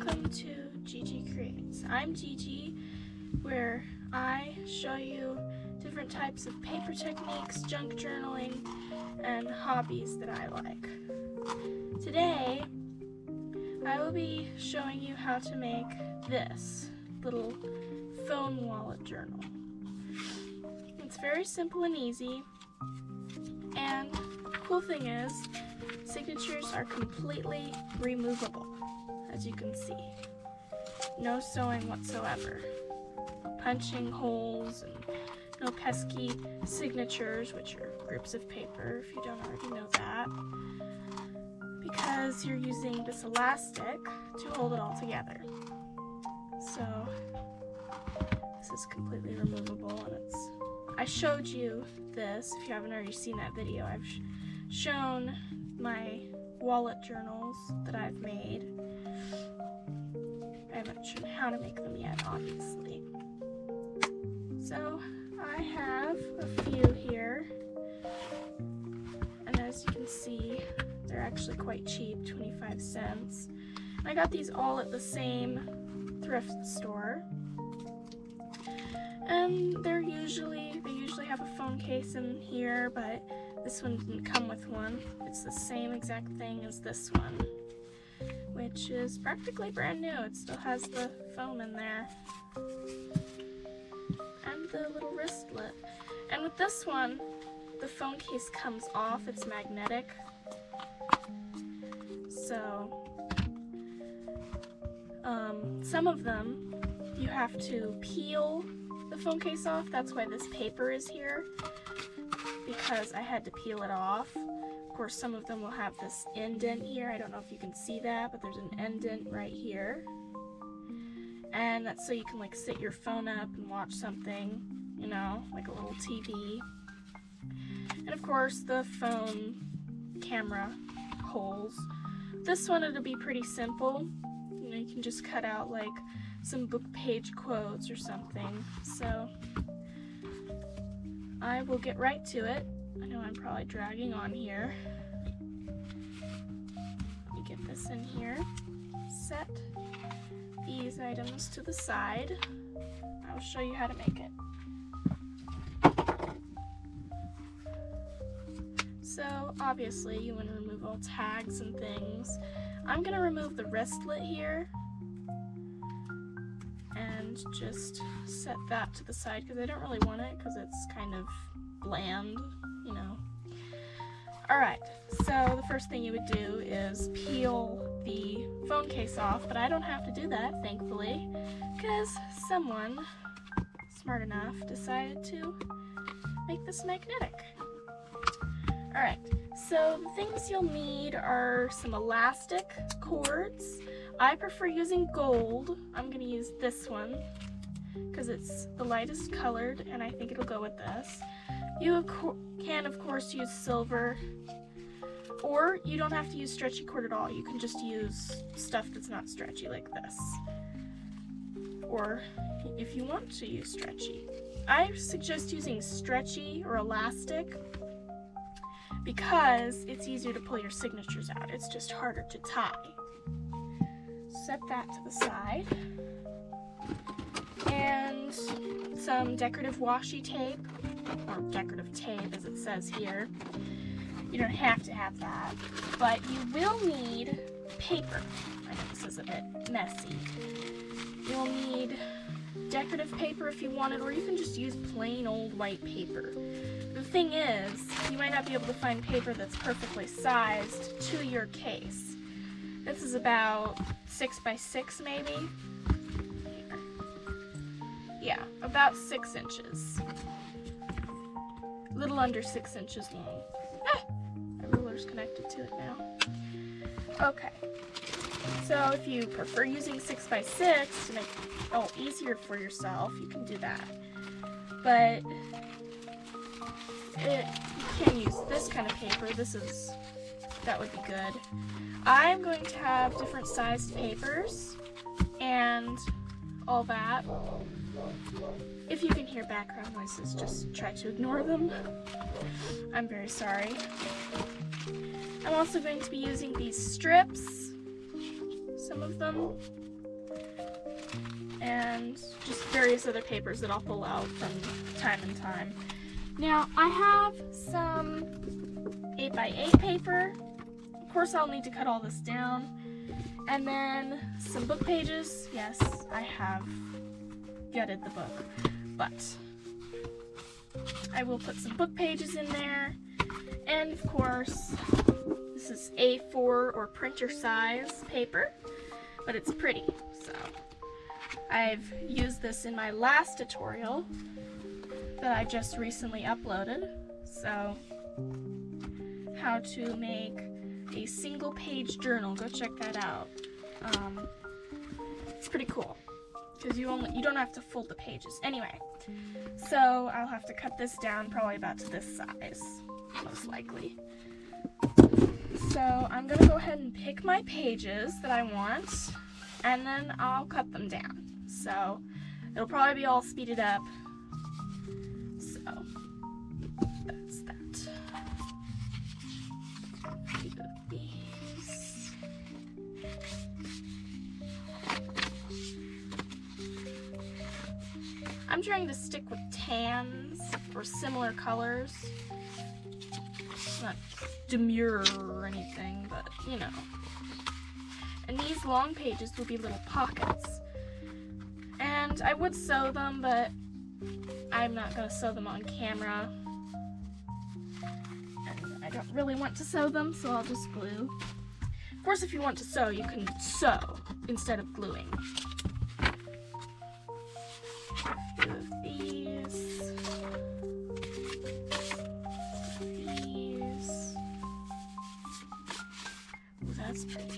welcome to Gigi Creates. I'm Gigi, where I show you different types of paper techniques, junk journaling, and hobbies that I like. Today, I will be showing you how to make this little phone wallet journal. It's very simple and easy, and the cool thing is, signatures are completely removable, as you can see. No sewing whatsoever. No punching holes and no pesky signatures, which are groups of paper, if you don't already know that. Because you're using this elastic to hold it all together. So, this is completely removable, and I showed you this, if you haven't already seen that video. I've shown my wallet journals that I've made. I haven't shown how to make them yet, obviously. So I have a few here, and as you can see, they're actually quite cheap, 25 cents. I got these all at the same thrift store, and they usually have a phone case in here, but this one didn't come with one. It's the same exact thing as this one, which is practically brand new. It still has the foam in there and the little wristlet. And with this one, the phone case comes off. It's magnetic. So some of them you have to peel the phone case off. That's why this paper is here, because I had to peel it off. Of course, some of them will have this indent here. I don't know if you can see that, but there's an indent right here. And that's so you can like sit your phone up and watch something, you know, like a little TV. And of course, the phone camera holes. This one, it'll be pretty simple. You know, you can just cut out like some book page quotes or something. So I will get right to it. I know I'm probably dragging on here. Let me get this in here. Set these items to the side. I will show you how to make it. So obviously you want to remove all tags and things. I'm going to remove the wristlet here and just set that to the side because I don't really want it because it's kind of bland, you know. Alright, so the first thing you would do is peel the phone case off, but I don't have to do that, thankfully, because someone smart enough decided to make this magnetic. Alright, so the things you'll need are some elastic cords. I prefer using gold. I'm going to use this one because it's the lightest colored and I think it'll go with this. You can of course use silver, or you don't have to use stretchy cord at all. You can just use stuff that's not stretchy like this. Or if you want to use stretchy. I suggest using stretchy or elastic because it's easier to pull your signatures out. It's just harder to tie. Set that to the side. And some decorative washi tape, or decorative tape as it says here. You don't have to have that, but you will need paper. I know this is a bit messy. You'll need decorative paper if you want it, or you can just use plain old white paper. The thing is, you might not be able to find paper that's perfectly sized to your case. This is about 6 by 6 maybe. Here. Yeah, about 6 inches. A little under 6 inches long. My ruler's connected to it now. Okay. So if you prefer using 6 by 6 to make it easier for yourself, you can do that. But you can use this kind of paper. That would be good. I'm going to have different sized papers and all that. If you can hear background noises, just try to ignore them. I'm very sorry. I'm also going to be using these strips, some of them. and just various other papers that I'll pull out from time to time. Now, I have some 8x8 paper. Of course, I'll need to cut all this down. And then some book pages. Yes, I have gutted the book, but I will put some book pages in there. And of course, this is A4 or printer size paper, but it's pretty. So I've used this in my last tutorial that I just recently uploaded. So how to make a single page journal, go check that out. It's pretty cool because you don't have to fold the pages. Anyway, so I'll have to cut this down probably about to this size, most likely. So I'm gonna go ahead and pick my pages that I want, and then I'll cut them down. So it'll probably be all speeded up. So that's that. A few of these. I'm trying to stick with tans or similar colors. It's not demure or anything, but you know. And these long pages will be little pockets. And I would sew them, but I'm not going to sew them on camera. And I don't really want to sew them, so I'll just glue. Of course, if you want to sew, you can sew instead of gluing. A few of these. These. Ooh, that's pretty.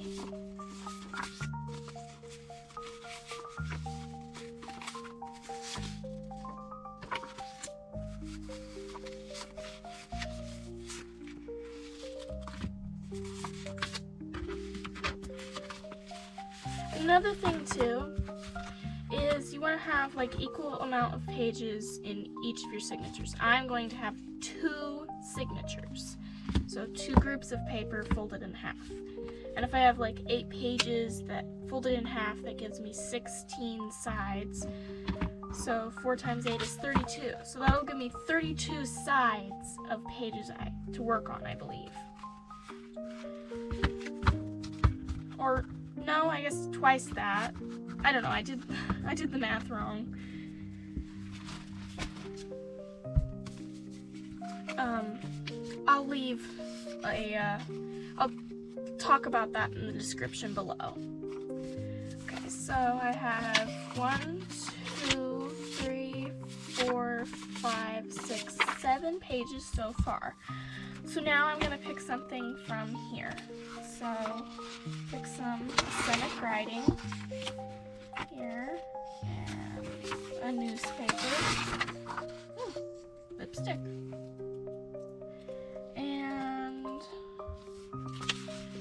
Another thing too is you want to have like equal amount of pages in each of your signatures. I'm going to have 2 signatures, so 2 groups of paper folded in half. And if I have like 8 pages that folded in half, that gives me 16 sides. So 4 times 8 is 32. So that'll give me 32 sides of pages to work on, I believe. Or no, I guess twice that. I don't know, I did the math wrong. I'll leave I'll talk about that in the description below. Okay, so I have 1, 2, 3, 4, 5, 6, 7 pages so far. So now I'm gonna pick something from here. So pick some scenic writing here and a newspaper. Ooh, lipstick. And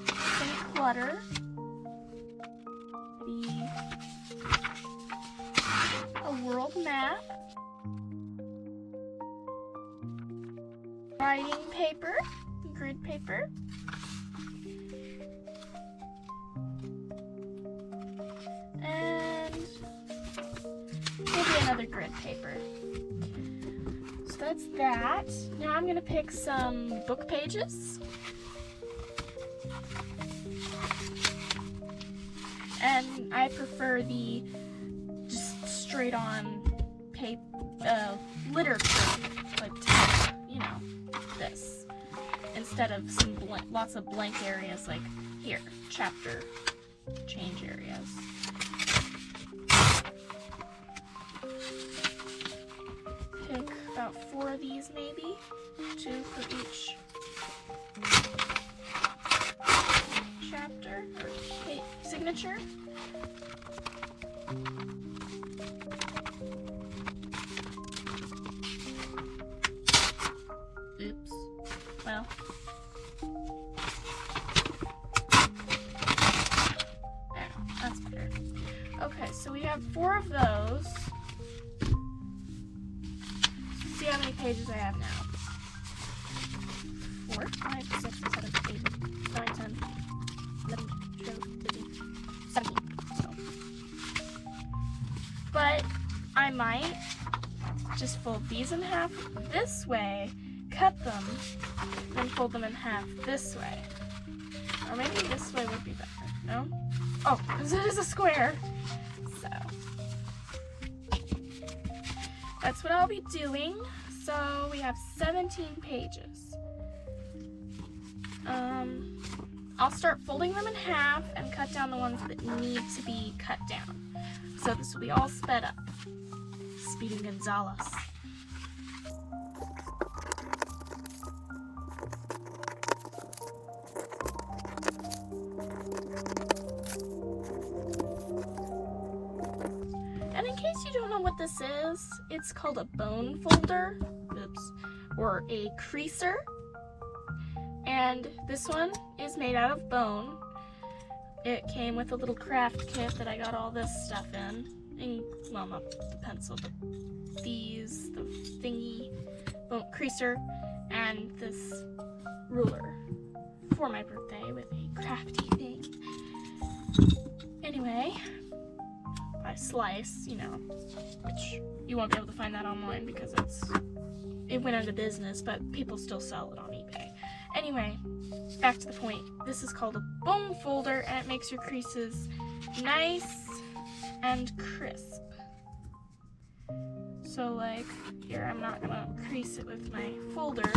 some clutter. A world map. Writing paper, grid paper. And maybe another grid paper. So that's that. Now I'm going to pick some book pages. And I prefer the just straight on paper, literature, like type, you know, this. Instead of some lots of blank areas like here, chapter change areas. Pick about 4 of these maybe, 2 for each chapter or signature. Oops. Well. There, that's better. Okay, so we have 4 of those. Let's see how many pages I have now. 4, 5, 6, 7, 8, 9, 10, 11, 12, 13, 17. So I might just fold these in half this way, cut them, then fold them in half this way. Or maybe this way would be better, no? Oh, because it is a square. So, that's what I'll be doing. So, we have 17 pages. I'll start folding them in half and cut down the ones that need to be cut down. So this will be all sped up. Speedy Gonzalez. And in case you don't know what this is, it's called a bone folder, or a creaser. And this one is made out of bone. It came with a little craft kit that I got all this stuff in. Well, not the pencil, but these, the thingy, bone creaser, and this ruler for my birthday with a crafty thing. Anyway, I slice, you know, which you won't be able to find that online because it went out of business, but people still sell it on eBay. Anyway, back to the point. This is called a bone folder, and it makes your creases nice and crisp. So like here, I'm not gonna crease it with my folder,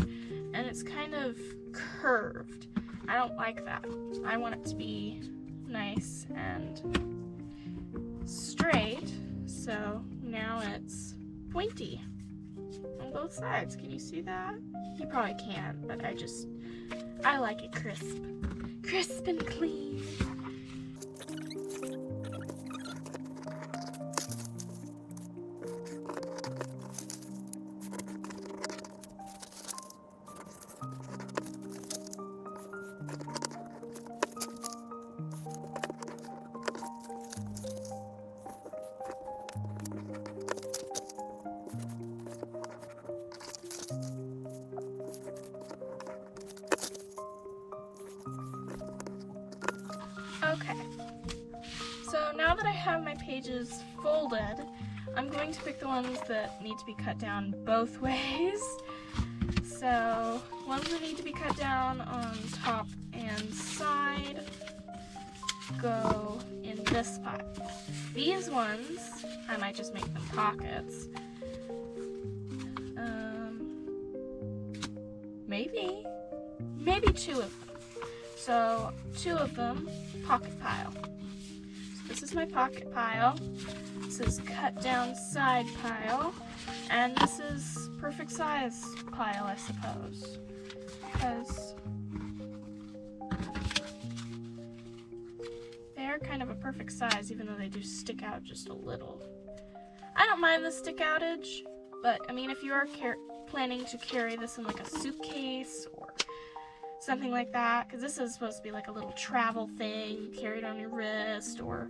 and it's kind of curved. I don't like that. I want it to be nice and straight, so now it's pointy on both sides. Can you see that? You probably can't, but I like it crisp. Crisp and clean. Okay, so now that I have my pages folded, I'm going to pick the ones that need to be cut down both ways. So, ones that need to be cut down on top and side go in this pile. These ones, I might just make them pockets. Maybe two of them. So, two of them, pocket pile. So this is my pocket pile. This is cut down side pile. And this is perfect size pile, I suppose. Because they're kind of a perfect size, even though they do stick out just a little. I don't mind the stick outage, but I mean, if you are planning to carry this in like a suitcase or something like that, because this is supposed to be like a little travel thing, you carry it on your wrist, or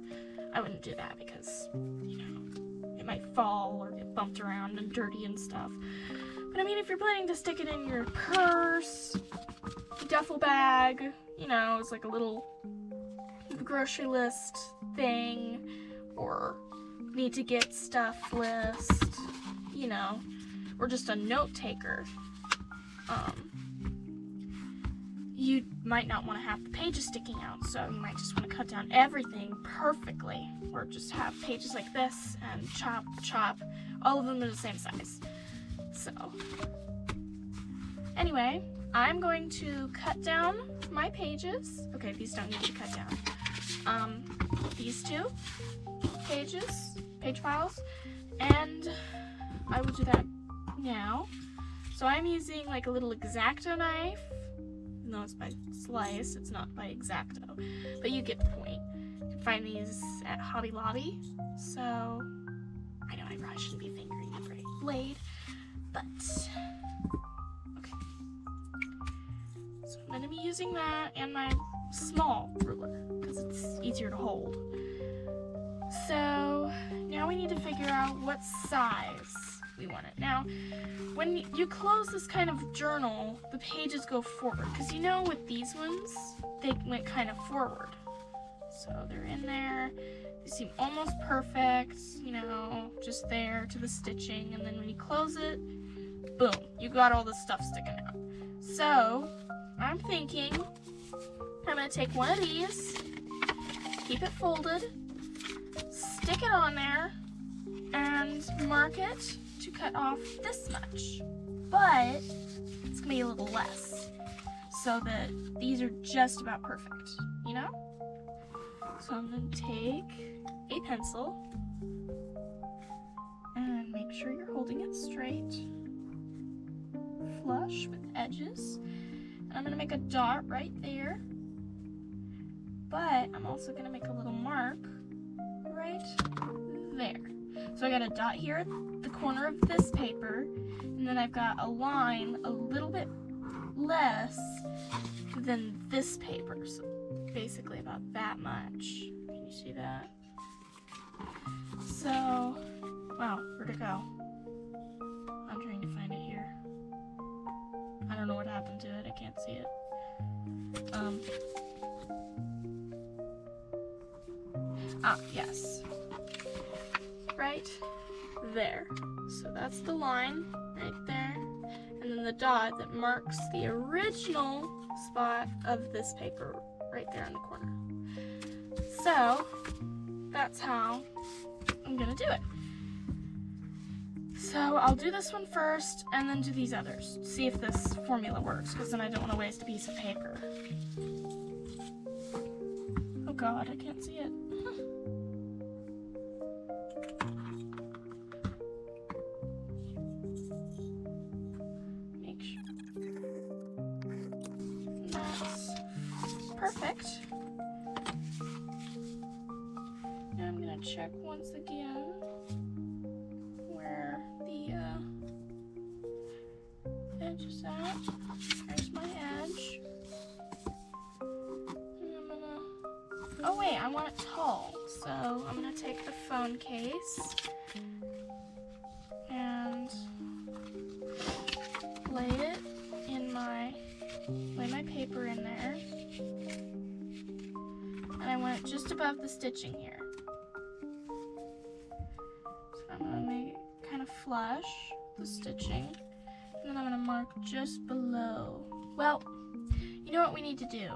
I wouldn't do that because, you know, it might fall or get bumped around and dirty and stuff. But I mean, if you're planning to stick it in your purse, duffel bag, you know, it's like a little grocery list thing, or need to get stuff list, you know, or just a note taker. You might not want to have the pages sticking out, so you might just want to cut down everything perfectly, or just have pages like this and chop, all of them are the same size. So, Anyway, I'm going to cut down my pages. Okay, these don't need to be cut down. These two page files, and I will do that now. So I'm using like a little X-Acto knife. No, it's by Slice, it's not by X-Acto, but you get the point. You can find these at Hobby Lobby. So I know I probably shouldn't be fingering the blade, but okay. So I'm going to be using that and my small ruler because it's easier to hold. So now we need to figure out what size we want it. Now, when you close this kind of journal, the pages go forward because you know with these ones, they went kind of forward. So they're in there. They seem almost perfect, you know, just there to the stitching. And then when you close it, boom, you got all this stuff sticking out. So I'm thinking I'm gonna take one of these, keep it folded, stick it on there, and mark it to cut off this much. But it's gonna be a little less, so that these are just about perfect, you know? So I'm gonna take a pencil and make sure you're holding it straight, flush with edges. And I'm gonna make a dot right there, but I'm also gonna make a little mark right there. So I got a dot here at the corner of this paper, and then I've got a line a little bit less than this paper, so basically about that much. Can you see that? So, wow, where'd it go? I'm trying to find it here. I don't know what happened to it, I can't see it. Yes. Right there. So that's the line right there. And then the dot that marks the original spot of this paper right there in the corner. So that's how I'm gonna do it. So I'll do this one first and then do these others. See if this formula works, because then I don't want to waste a piece of paper. Oh God, I can't see it. Make sure. That's perfect. Now I'm gonna check once again where the edge is at. There's my edge. And I'm gonna, oh wait, I want it tall. So I'm gonna take the phone case and lay my paper in there. And I want it just above the stitching here. So I'm gonna make it kind of flush the stitching. And then I'm gonna mark just below. Well, you know what we need to do?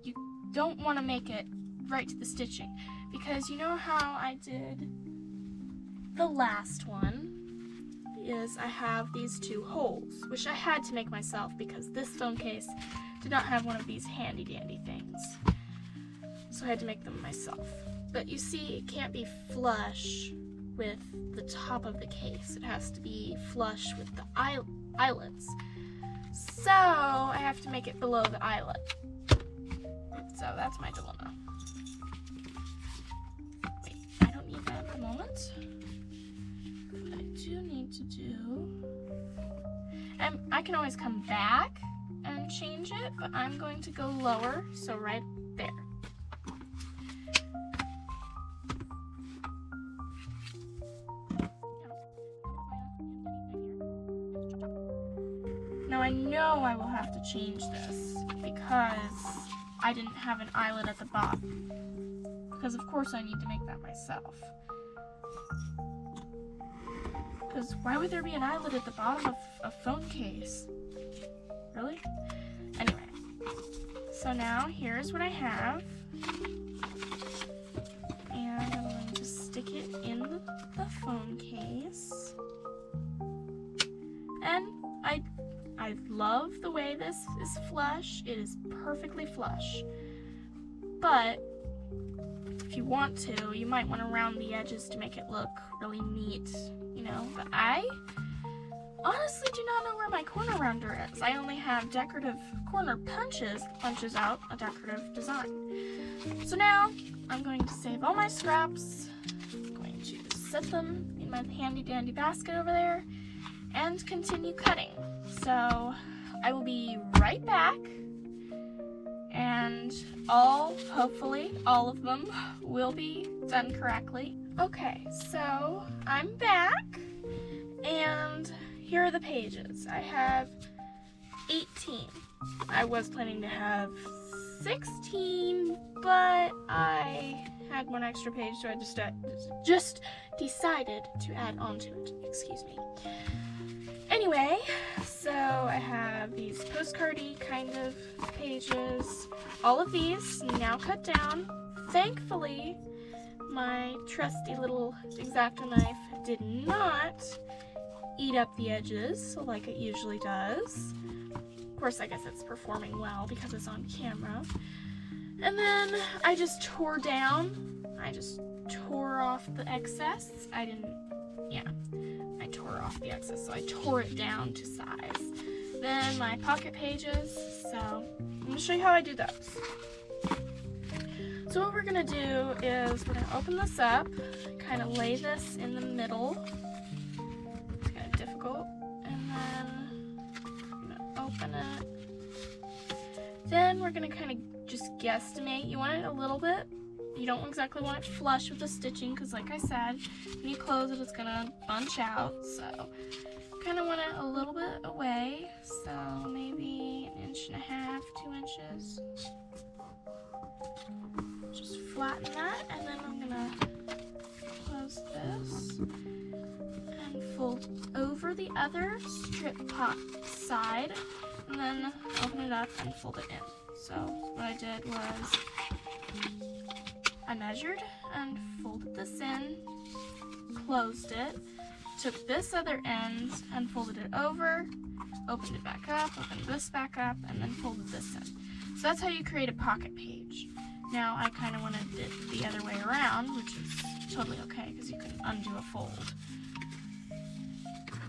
You don't want to make it right to the stitching, because you know how I did the last one is I have these two holes, which I had to make myself because this phone case did not have one of these handy dandy things. So I had to make them myself. But you see, it can't be flush with the top of the case. It has to be flush with the eyelets. So I have to make it below the eyelet. So that's my dilemma. Wait, I don't need that at the moment. What I do need to do, I can always come back and change it, but I'm going to go lower, so right there. Now I know I will have to change this because I didn't have an eyelet at the bottom. Because of course I need to make that myself. Because why would there be an eyelet at the bottom of a phone case? Really? Anyway, so now here's what I have. And I'm going to stick it in the phone case. And I love the way this is flush. It is perfectly flush. But if you want to, you might want to round the edges to make it look really neat, you know. But I honestly do not know where my corner rounder is. I only have decorative corner punches that punches out a decorative design. So now I'm going to save all my scraps. I'm going to set them in my handy dandy basket over there and continue cutting. So I will be right back, and hopefully all of them will be done correctly. Okay, so I'm back, and here are the pages. I have 18. I was planning to have 16, but I had one extra page, so I just decided to add on to it. Excuse me. Anyway, so I have these postcardy kind of pages. All of these now cut down. Thankfully, my trusty little X-Acto knife did not eat up the edges like it usually does. Of course, I guess it's performing well because it's on camera. And then I just tore off the excess. I tore off the excess, so I tore it down to size. Then my pocket pages, so I'm going to show you how I do those. So what we're going to do is we're going to open this up, kind of lay this in the middle. It's kind of difficult. And then I'm going to open it. Then we're going to kind of just guesstimate. You want it a little bit. You don't exactly want it flush with the stitching because, like I said, when you close it, it's going to bunch out. So kind of want it a little bit away. So maybe 1.5 inches, 2 inches. Just flatten that, and then I'm going to close this and fold over the other strip pot side, and then open it up and fold it in. So what I did was I measured and folded this in, closed it, took this other end and folded it over, opened it back up, opened this back up, and then folded this in. So that's how you create a pocket page. Now I kind of wanted it the other way around, which is totally okay because you can undo a fold.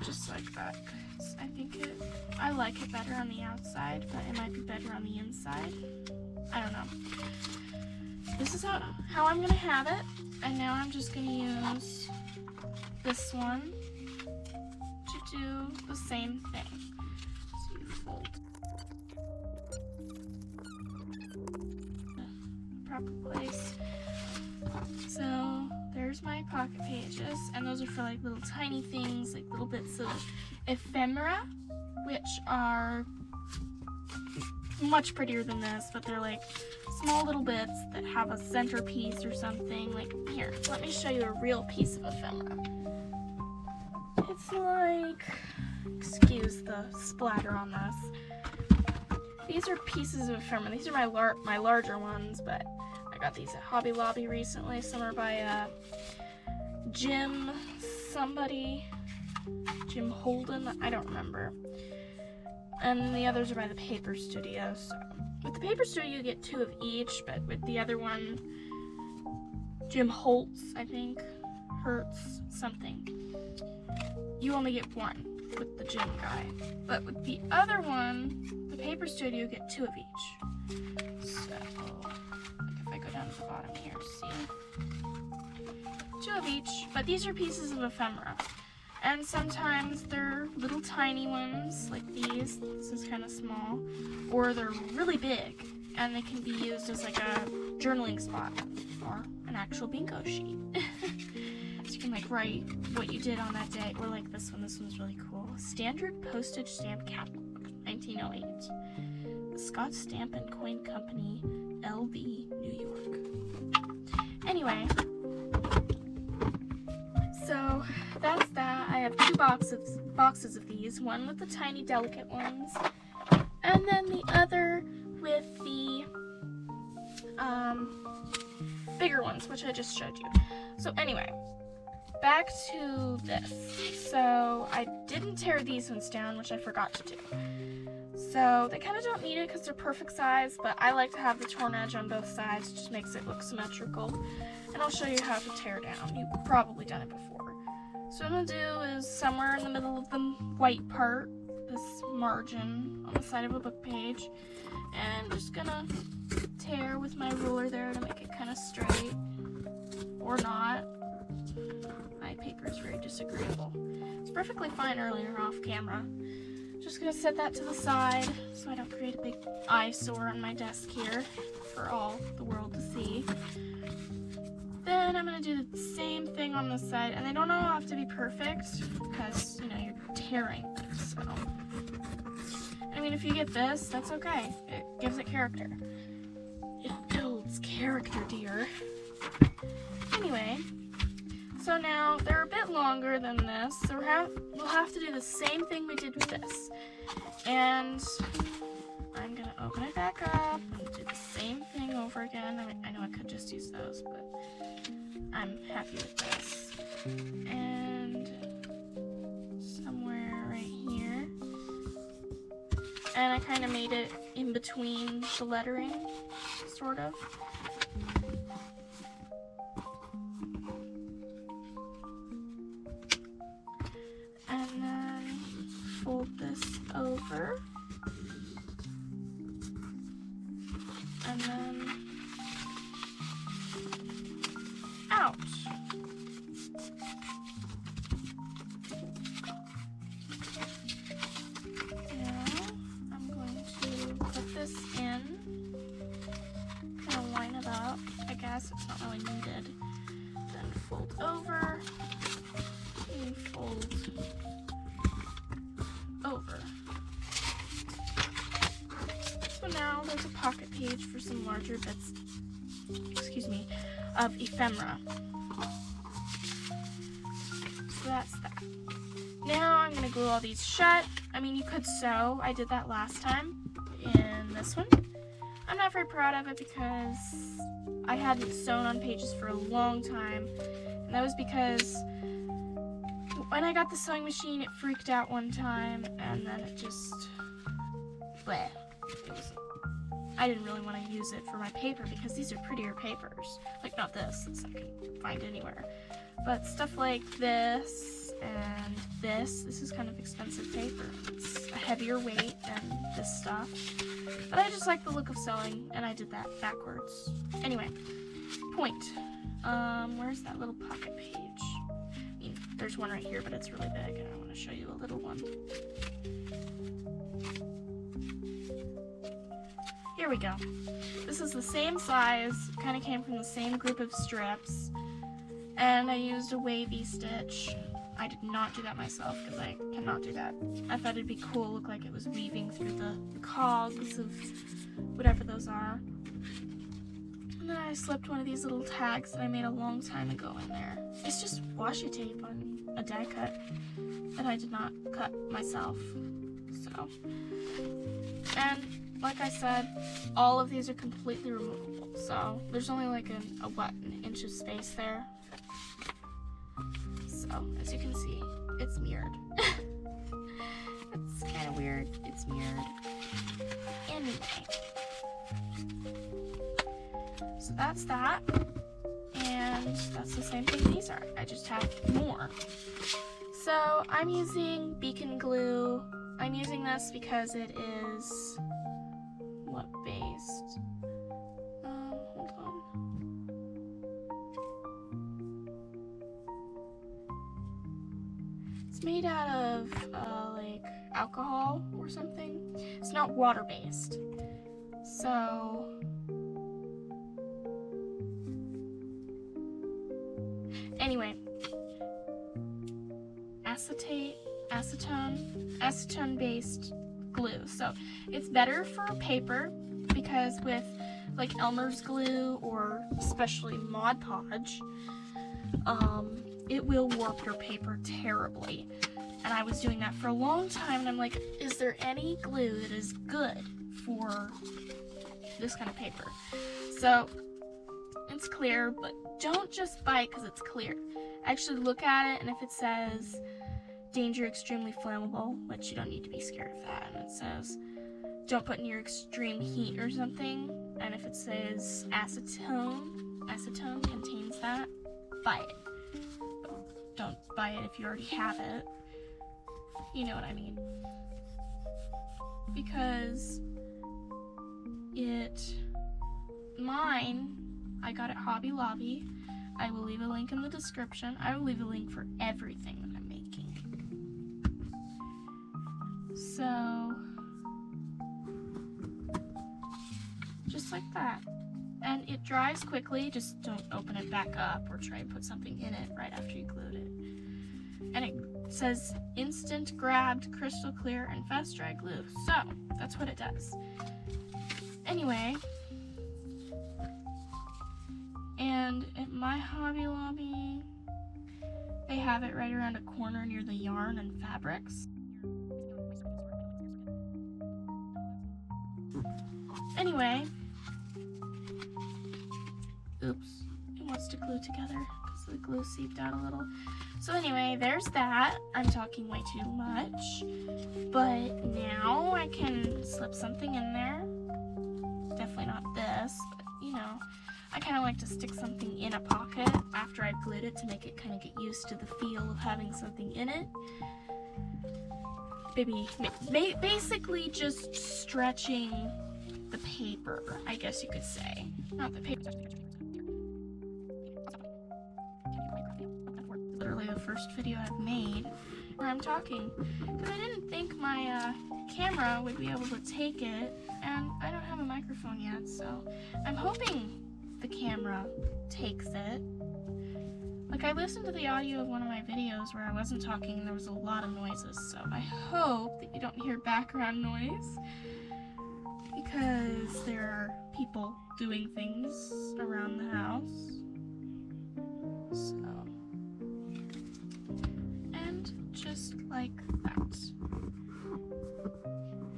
Just like that. I like it better on the outside, but it might be better on the inside. I don't know. This is how I'm going to have it, and now I'm just going to use this one to do the same thing. So you fold the proper place. So there's my pocket pages, and those are for like little tiny things, like little bits of ephemera, which are much prettier than this, but they're like small little bits that have a centerpiece or something. Like, here, let me show you a real piece of ephemera. It's like, excuse the splatter on this. These are pieces of ephemera. These are my larger ones, but I got these at Hobby Lobby recently. Some are by Jim Holden, I don't remember. And the others are by the Paper Studio. So with the Paper Studio, you get 2 of each, but with the other one, Jim Holtz, I think, Hertz, something, you only get 1 with the Jim guy. But with the other one, the Paper Studio, you get 2 of each. So, like if I go down to the bottom here, see? 2 of each, but these are pieces of ephemera. And sometimes they're little tiny ones, like these. This is kind of small. Or they're really big, and they can be used as like a journaling spot or an actual bingo sheet. So you can like write what you did on that day. Or like this one. This one's really cool. Standard Postage Stamp Catalog, 1908. The Scott Stamp and Coin Company, LB, New York. Anyway. So that's that. I have 2 boxes of these, one with the tiny delicate ones, and then the other with the bigger ones, which I just showed you. So anyway, back to this. So I didn't tear these ones down, which I forgot to do. So they kind of don't need it because they're perfect size, but I like to have the torn edge on both sides. It just makes it look symmetrical. And I'll show you how to tear down. You've probably done it before. So what I'm going to do is somewhere in the middle of the white part, this margin on the side of a book page, and I'm just going to tear with my ruler there to make it kind of straight, or not. My paper is very disagreeable. It's perfectly fine earlier off camera. Just going to set that to the side so I don't create a big eyesore on my desk here for all the world to see. Then I'm going to do the same thing on this side, and they don't all have to be perfect because, you know, you're tearing, so. I mean, if you get this, that's okay. It gives it character. It builds character, dear. Anyway, so now they're a bit longer than this, so we'll have to do the same thing we did with this. And I'm gonna open it back up and do the same thing over again. I know I could just use those, but I'm happy with this. And somewhere right here. And I kind of made it in between the lettering, sort of. And then fold this over. And then out. Now I'm going to put this in, kind of line it up. I guess it's not really needed. Then fold over and fold over. So now there's a pocket page for some larger bits, of ephemera. So that's that. Now I'm going to glue all these shut. I mean, you could sew. I did that last time in this one. I'm not very proud of it because I hadn't sewn on pages for a long time. And that was because when I got the sewing machine, it freaked out one time, and then it just, bleh. I didn't really want to use it for my paper because these are prettier papers. Like, not this I can find anywhere. But stuff like this and this is kind of expensive paper. It's a heavier weight than this stuff. But I just like the look of sewing, and I did that backwards. Anyway, point. Where's that little pocket page? I mean, there's one right here, but it's really big, and I want to show you a little one. Here we go. This is the same size, kind of came from the same group of strips, and I used a wavy stitch. I did not do that myself because I cannot do that. I thought it'd be cool, look like it was weaving through the cogs of whatever those are. And then I slipped one of these little tags that I made a long time ago in there. It's just washi tape on a die cut that I did not cut myself. So, and like I said, all of these are completely removable. So there's only like an inch of space there. So as you can see, it's mirrored. It's kind of weird. It's mirrored. Anyway, so that's that, and that's the same thing these are. I just have more. So I'm using beacon glue. I'm using this because it is based. Hold on. It's made out of like alcohol or something. It's not water-based. So anyway, acetone-based glue. So it's better for paper because with like Elmer's glue or especially Mod Podge, it will warp your paper terribly. And I was doing that for a long time, and I'm like, is there any glue that is good for this kind of paper? So it's clear, but don't just buy it because it's clear. Actually look at it, and if it says danger extremely flammable, which you don't need to be scared of that, and it says don't put near extreme heat or something, and if it says acetone contains that, buy it. But don't buy it if you already have it. You know what I mean. Because mine, I got at Hobby Lobby. I will leave a link in the description. I will leave a link for everything that I'm making. So, just like that. And it dries quickly, just don't open it back up or try and put something in it right after you glued it. And it says instant grabbed, crystal clear, and fast dry glue. So, that's what it does. Anyway, And at my Hobby Lobby, they have it right around a corner near the yarn and fabrics. Anyway, oops, it wants to glue together because the glue seeped out a little. So anyway, there's that. I'm talking way too much, but now I can slip something in there. Definitely not this, but you know, I kind of like to stick something in a pocket after I've glued it to make it kind of get used to the feel of having something in it. Basically just stretching the paper, I guess you could say. Not the paper. Literally the first video I've made where I'm talking. Because I didn't think my camera would be able to take it, and I don't have a microphone yet, so I'm hoping the camera takes it. Like, I listened to the audio of one of my videos where I wasn't talking and there was a lot of noises, so I hope that you don't hear background noise, because there are people doing things around the house. So, and just like that.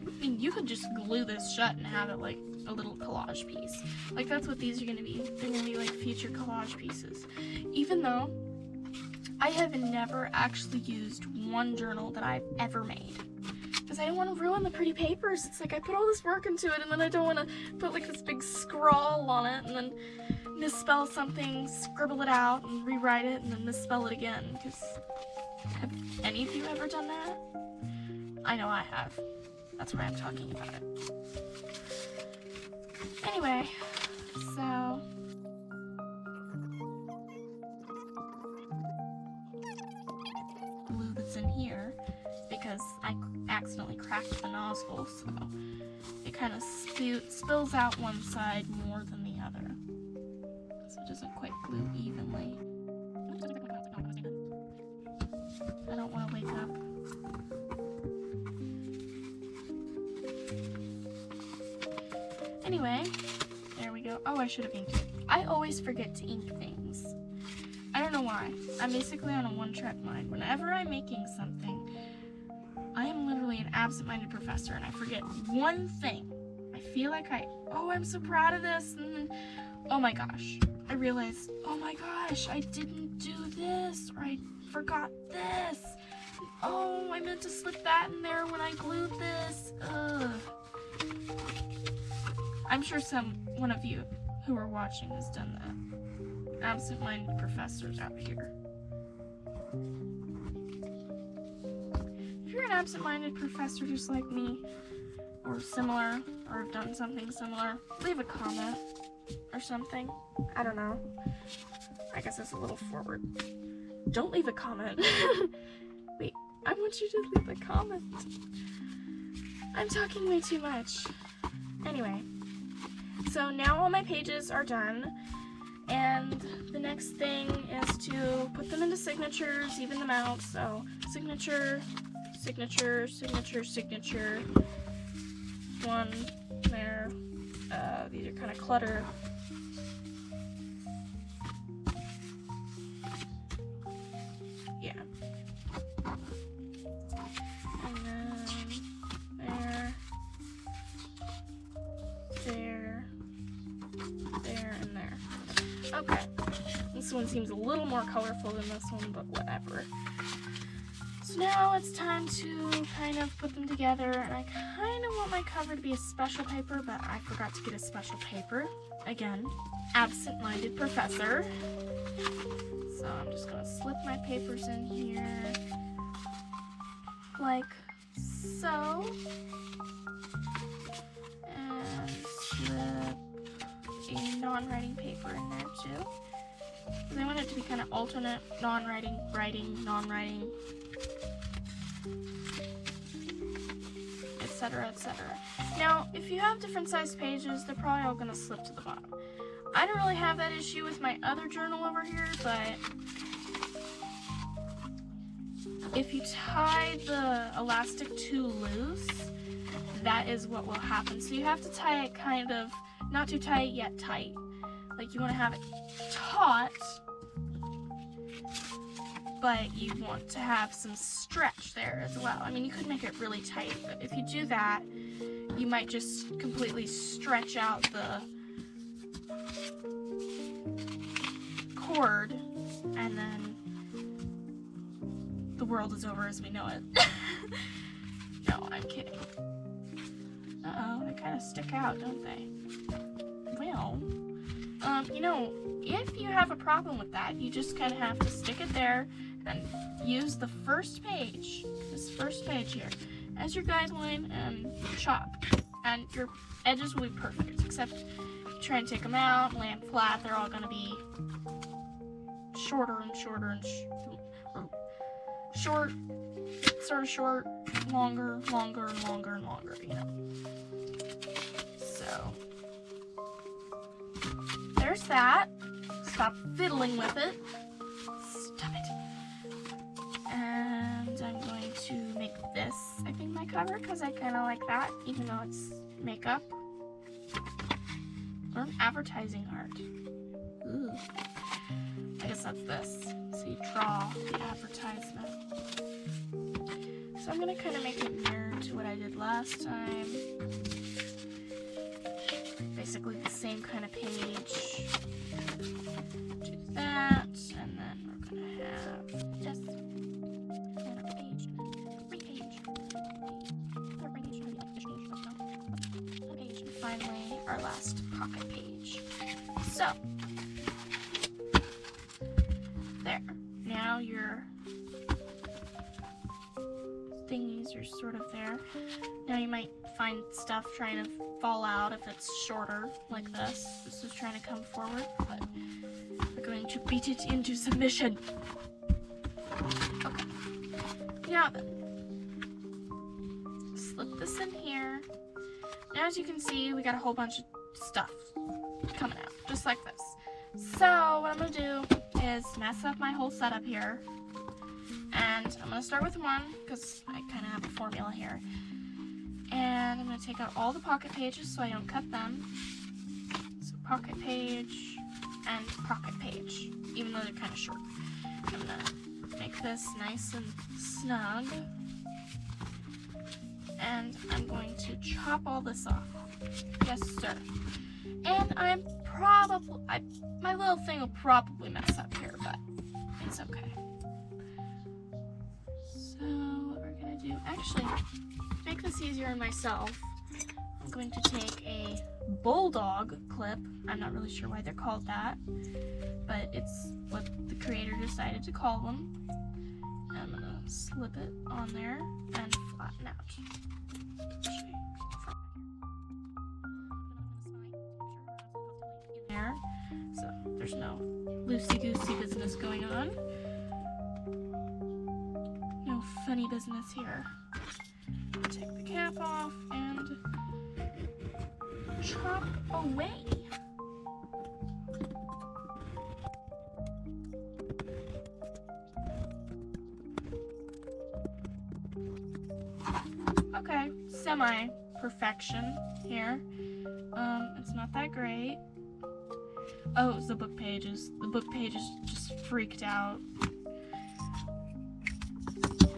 I mean, you could just glue this shut and have it like a little collage piece. Like, that's what these are gonna be. They're gonna be like future collage pieces. Even though I have never actually used one journal that I've ever made, because I don't want to ruin the pretty papers. It's like I put all this work into it, and then I don't want to put like this big scrawl on it and then misspell something, scribble it out and rewrite it and then misspell it again. Because have any of you ever done that? I know I have. That's why I'm talking about it. Anyway, so glue that's in here, because I accidentally cracked the nozzle, so it kind of spills out one side more than the other, so it doesn't quite glue evenly. I don't want to wake up. Anyway, there we go. Oh, I should have inked it. I always forget to ink things. I don't know why. I'm basically on a one-track mind. Whenever I'm making something, I am literally an absent-minded professor, and I forget one thing. I feel like I'm so proud of this, and then, oh my gosh, I realized, oh my gosh, I didn't do this, or I forgot this. Oh, I meant to slip that in there when I glued this. Ugh. I'm sure one of you who are watching has done that. Absent-minded professors out here. If you're an absent-minded professor just like me, or similar, or have done something similar, leave a comment or something. I don't know. I guess it's a little forward. Don't leave a comment. Wait, I want you to leave a comment. I'm talking way too much. Anyway. So now all my pages are done, and the next thing is to put them into signatures, even them out. So signature, signature, signature, signature. One there. These are kind of cluttered. Yeah. And then there. There, and there. Okay. This one seems a little more colorful than this one, but whatever. So now it's time to kind of put them together, and I kind of want my cover to be a special paper, but I forgot to get a special paper. Again, absent-minded professor. So I'm just gonna slip my papers in here, like so. Slip a non-writing paper in there too, because I want it to be kind of alternate, non-writing, writing, non-writing, etc., etc. Now, if you have different sized pages, they're probably all going to slip to the bottom. I don't really have that issue with my other journal over here, but if you tie the elastic too loose, that is what will happen. So you have to tie it kind of, not too tight yet tight. Like, you want to have it taut, but you want to have some stretch there as well. I mean, you could make it really tight, but if you do that, you might just completely stretch out the cord, and then the world is over as we know it. No, I'm kidding. Uh-oh, they kind of stick out, don't they? Well, you know, if you have a problem with that, you just kind of have to stick it there and use the first page, this first page here, as your guideline and chop. And your edges will be perfect, except if you try and take them out and lay them flat, they're all going to be shorter and shorter and short, sort of short, longer, longer, and longer, and longer, you know. So, there's that. Stop fiddling with it. Stop it. And I'm going to make this, I think, my cover, because I kind of like that, even though it's makeup. Or advertising art. Ooh. I guess that's this. So you draw the advertisement. So I'm going to kind of make it mirror to what I did last time. Basically the same kind of page. Do that, and then we're going to have just another page, repage, third page, and finally our last pocket page. So, there. Now your thingies are sort of there. Now you might find stuff trying to fall out if it's shorter, like this. This is trying to come forward, but we're going to beat it into submission. Okay. Now then, slip this in here. Now as you can see, we got a whole bunch of stuff coming out, just like this. So what I'm going to do is mess up my whole setup here. And I'm going to start with one, because I kind of have a formula here. And I'm going to take out all the pocket pages so I don't cut them. So pocket page and pocket page, even though they're kind of short. I'm going to make this nice and snug. And I'm going to chop all this off. Yes, sir. And my little thing will probably mess up here, but it's okay. So what we're going to do, actually, to make this easier on myself, I'm going to take a bulldog clip. I'm not really sure why they're called that, but it's what the creator decided to call them. I'm going to slip it on there and flatten out. There, so there's no loosey-goosey business going on. No funny business here. Take the cap off and chop away. Okay, semi-perfection here. It's not that great. Oh, it was the book pages. The book pages just freaked out.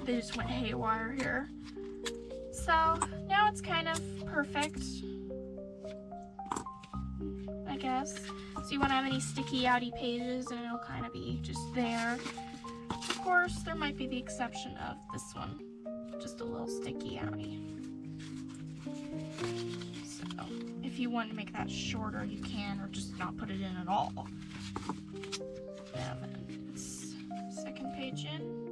They just went haywire here. So, now it's kind of perfect, I guess. So you won't have any sticky outy pages and it'll kind of be just there. Of course, there might be the exception of this one. Just a little sticky outy. So, if you want to make that shorter, you can, or just not put it in at all. Now then, it's second page in.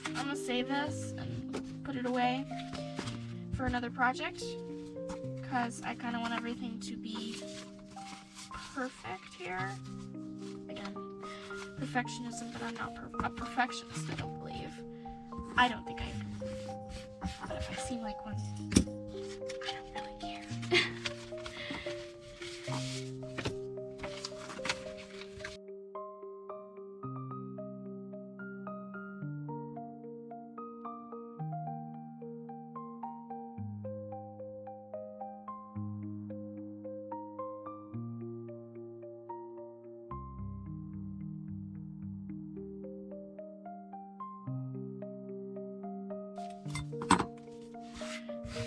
I'm gonna save this and put it away for another project because I kind of want everything to be perfect here. Again, perfectionism, but I'm not a perfectionist, I don't believe. I don't think I am. But if I seem like one, I don't really care.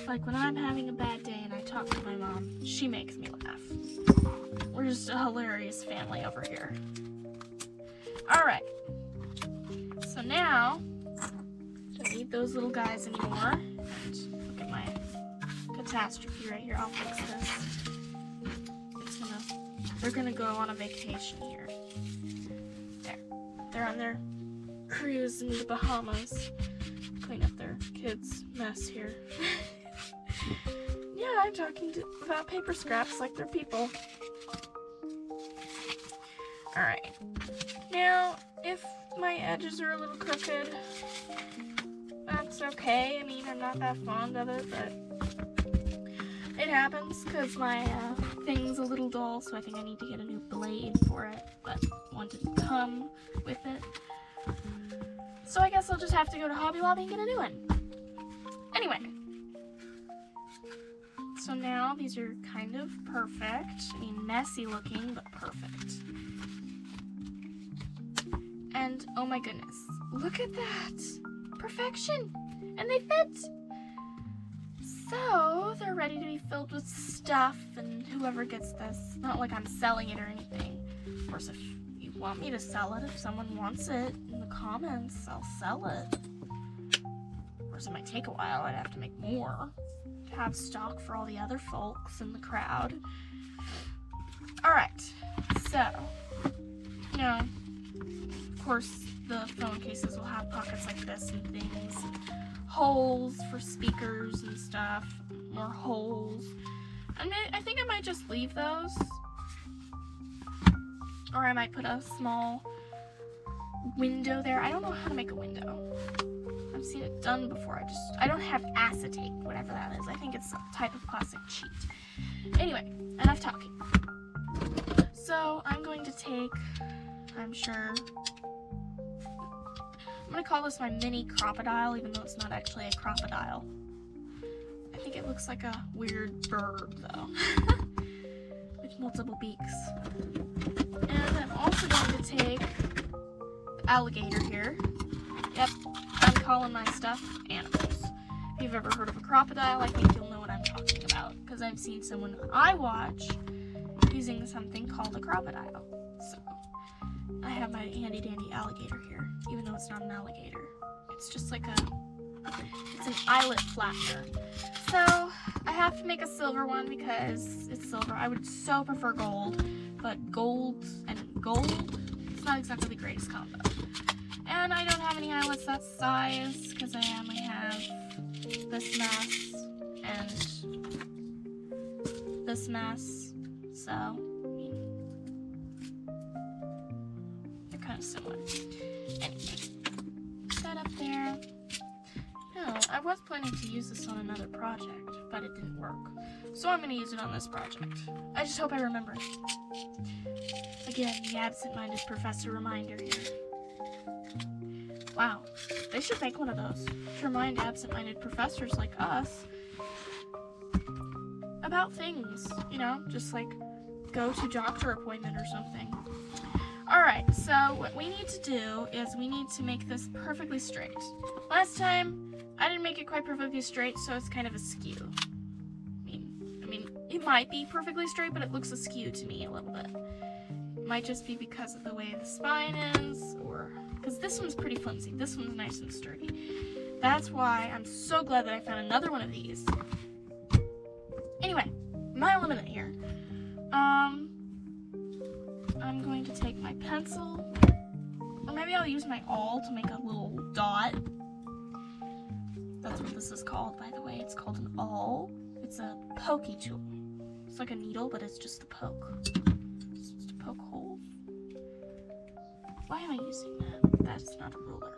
like when I'm having a bad day and I talk to my mom, she makes me laugh. We're just a hilarious family over here. Alright. So now, don't need those little guys anymore. And look at my catastrophe right here. I'll fix this. They're gonna go on a vacation here. There. They're on their cruise in the Bahamas. Clean up their kids' mess here. Yeah, I'm talking about paper scraps like they're people. Alright. Now, if my edges are a little crooked, that's okay. I mean, I'm not that fond of it, but it happens because my thing's a little dull, so I think I need to get a new blade for it, but one didn't come with it. So I guess I'll just have to go to Hobby Lobby and get a new one. Anyway. So now these are kind of perfect. I mean, messy looking, but perfect. And oh my goodness, look at that. Perfection. And they fit. So they're ready to be filled with stuff, and whoever gets this, not like I'm selling it or anything. Of course, if you want me to sell it, if someone wants it in the comments, I'll sell it. Of course, it might take a while. I'd have to make more to have stock for all the other folks in the crowd. Alright, so, you know, of course, the phone cases will have pockets like this and things, and holes for speakers and stuff, more holes. I think I might just leave those, or I might put a small window there. I don't know how to make a window. I've seen it done before. I don't have acetate, whatever that is. I think it's a type of plastic sheet. Anyway, enough talking. So I'm going to take, I'm going to call this my mini crocodile, even though it's not actually a crocodile. I think it looks like a weird bird, though, with multiple beaks. And I'm also going to take the alligator here. Yep, I'm calling my stuff animals. If you've ever heard of a crocodile, I think you'll know what I'm talking about, because I've seen someone I watch using something called a crocodile. So I have my handy dandy alligator here, even though it's not an alligator. It's just like it's an eyelet flattener. So I have to make a silver one because it's silver. I would so prefer gold, but gold and gold, it's not exactly the greatest combo. And I don't have any eyelets that size because I only have this mess and this mess. So, I mean, they're kind of similar. Anyway, that up there. No, I was planning to use this on another project, but it didn't work. So I'm going to use it on this project. I just hope I remember it. Again, the absent-minded professor reminder here. Wow, they should make one of those to remind absent-minded professors like us about things, you know, just like go to doctor appointment or something. Alright, so what we need to do is we need to make this perfectly straight. Last time, I didn't make it quite perfectly straight, so it's kind of askew. I mean, it might be perfectly straight, but it looks askew to me a little bit. It might just be because of the way the spine is, or because this one's pretty flimsy. This one's nice and sturdy. That's why I'm so glad that I found another one of these. Anyway, my limit here. I'm going to take my pencil, or maybe I'll use my awl to make a little dot. That's what this is called, by the way. It's called an awl. It's a pokey tool. It's like a needle, but it's just a poke. It's just to poke holes. Why am I using that? That's not a ruler.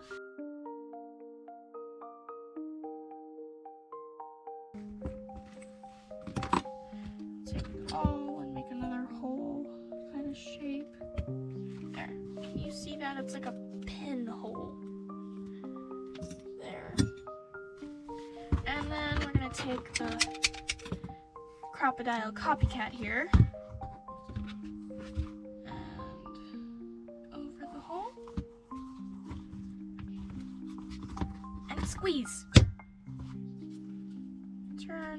Take an awl and make another hole kind of shape. There. Can you see that? It's like a pinhole. There. And then we're going to take the crocodile copycat here. Squeeze. Turn.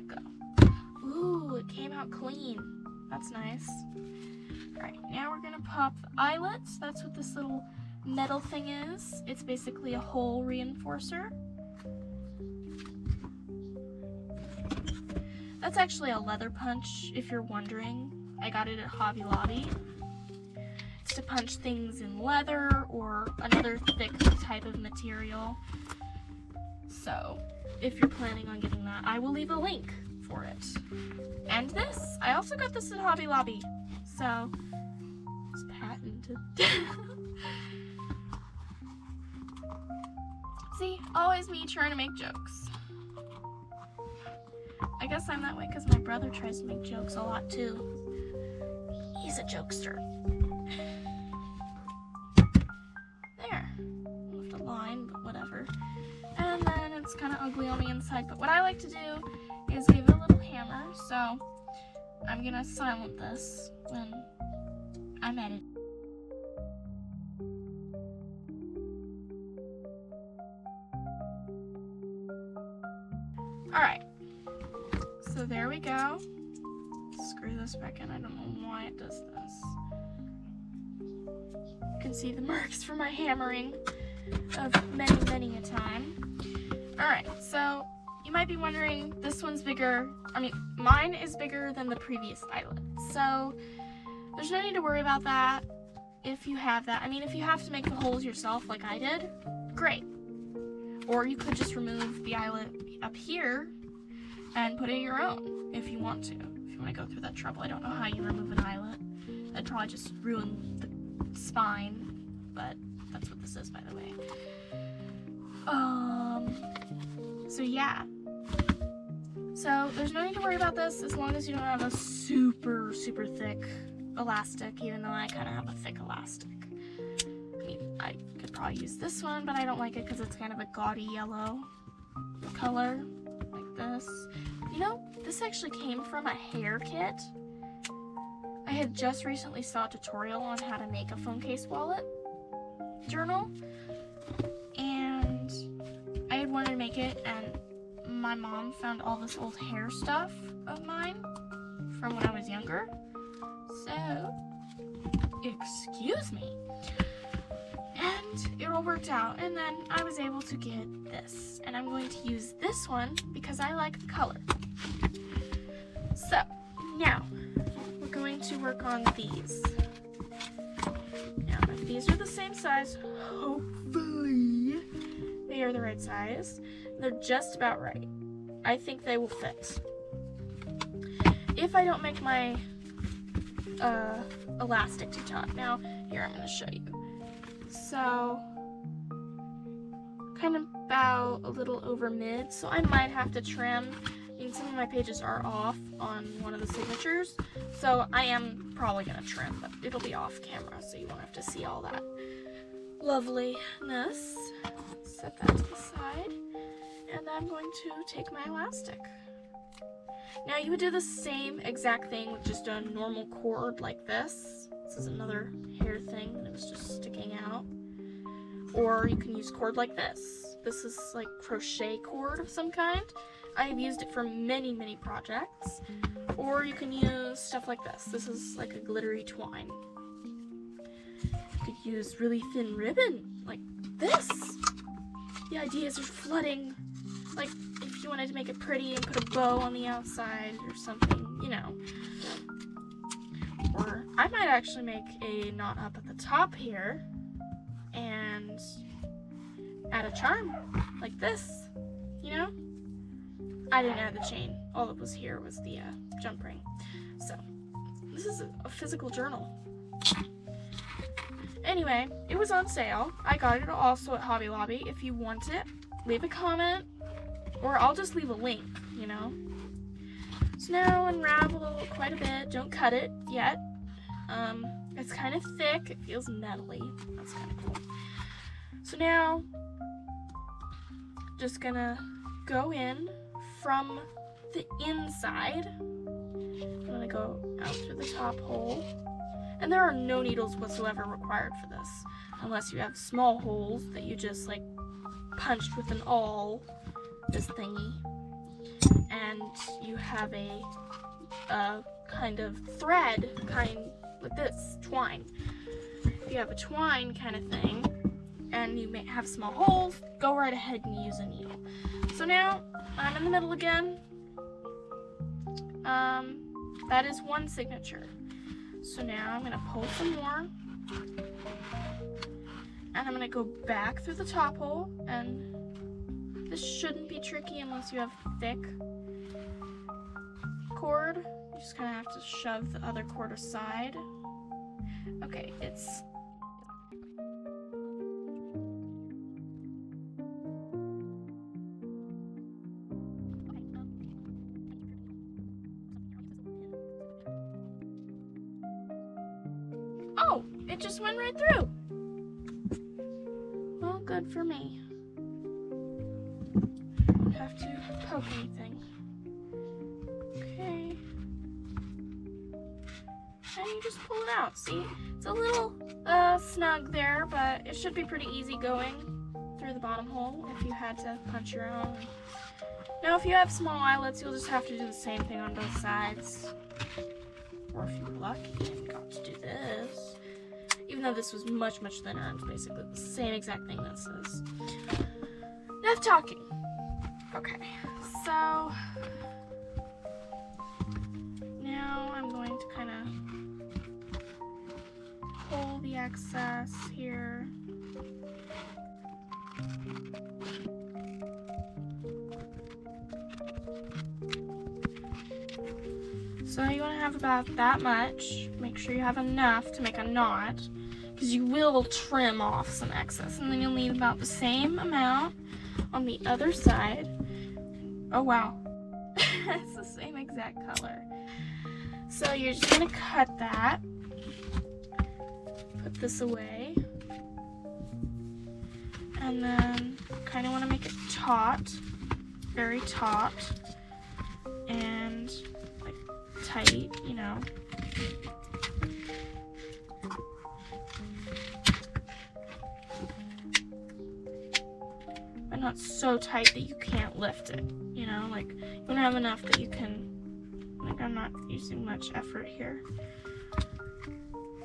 let go. Ooh, it came out clean. That's nice. Alright, now we're gonna pop the eyelets. That's what this little metal thing is. It's basically a hole reinforcer. That's actually a leather punch, if you're wondering. I got it at Hobby Lobby. It's to punch things in leather or another thick type of material. So, if you're planning on getting that, I will leave a link for it. And this, I also got this at Hobby Lobby. So, it's patented. See, always me trying to make jokes. I guess I'm that way because my brother tries to make jokes a lot too. He's a jokester. There. Left a line, but whatever. And then it's kind of ugly on the inside. But what I like to do is give it a little hammer. So I'm going to silent this when I'm editing. Alright. So there we go. Screw this back in. I don't know why it does this. You can see the marks from my hammering of many a time. Alright, so you might be wondering, this one's bigger. I mean, mine is bigger than the previous eyelet. So there's no need to worry about that if you have that. I mean, if you have to make the holes yourself like I did, great. Or you could just remove the eyelet up here and put in your own if you want to. If you want to go through that trouble. I don't know how you remove an eyelet. That'd probably just ruin the spine, but that's what this is, by the way. So yeah. So there's no need to worry about this as long as you don't have a super thick elastic, even though I kind of have a thick elastic. I mean, I could probably use this one, but I don't like it because it's kind of a gaudy yellow color, like this. You know, this actually came from a hair kit. I had just recently saw a tutorial on how to make a phone case wallet journal, and I had wanted to make it, and my mom found all this old hair stuff of mine from when I was younger. So, excuse me. And it all worked out, and then I was able to get this. And I'm going to use this one because I like the color. So, now, we're going to work on these. Now, if these are the same size, hopefully they are the right size. They're just about right. I think they will fit. If I don't make my elastic too taut. Now, here, I'm going to show you. So, kind of about a little over mid, so I might have to trim. I mean, some of my pages are off on one of the signatures, so I am probably going to trim, but it'll be off camera, so you won't have to see all that loveliness. Set that to the side, and I'm going to take my elastic. Now, you would do the same exact thing with just a normal cord like this. This is another hair thing, and it was just sticking out. Or you can use cord like this. This is like crochet cord of some kind. I have used it for many projects. Or you can use stuff like this. This is like a glittery twine. You could use really thin ribbon like this. The idea is you're flooding, like if you wanted to make it pretty and put a bow on the outside or something, you know. Or I might actually make a knot up at the top here and add a charm like this, you know? I didn't add the chain. All that was here was the jump ring. So, this is a physical journal. Anyway, it was on sale. I got it also at Hobby Lobby. If you want it, leave a comment, or I'll just leave a link, you know? So now unravel quite a bit. Don't cut it yet. It's kind of thick. It feels metally. That's kind of cool. So now, just gonna go in from the inside. I'm gonna go out through the top hole. And there are no needles whatsoever required for this, unless you have small holes that you just like punched with an awl, this thingy. and you have a kind of thread, with this twine. If you have a twine kind of thing, and you may have small holes, go right ahead and use a needle. So now I'm in the middle again. That is one signature. So now I'm gonna pull some more, and I'm gonna go back through the top hole, and this shouldn't be tricky unless you have thick cord. You just kind of have to shove the other cord aside. Okay, it's oh, it just went right through. Well, good for me. Don't have to poke anything. Okay. And you just pull it out. See, it's a little snug there, but it should be pretty easy going through the bottom hole if you had to punch your own. Now, if you have small eyelets, you'll just have to do the same thing on both sides. Or if you're lucky and got to do this. Even though this was much, much thinner, it's basically the same exact thing this is. Enough talking. Okay, so now I'm going to kind of pull the excess here. So you want to have about that much. Make sure you have enough to make a knot, because you will trim off some excess, and then you'll need about the same amount on the other side. Oh wow, it's the same exact color. So you're just gonna cut that, put this away, and then kind of want to make it taut, very taut, and like tight, you know. But not so tight that you can't lift it, you know, like you want to have enough that you can, like I'm not using much effort here.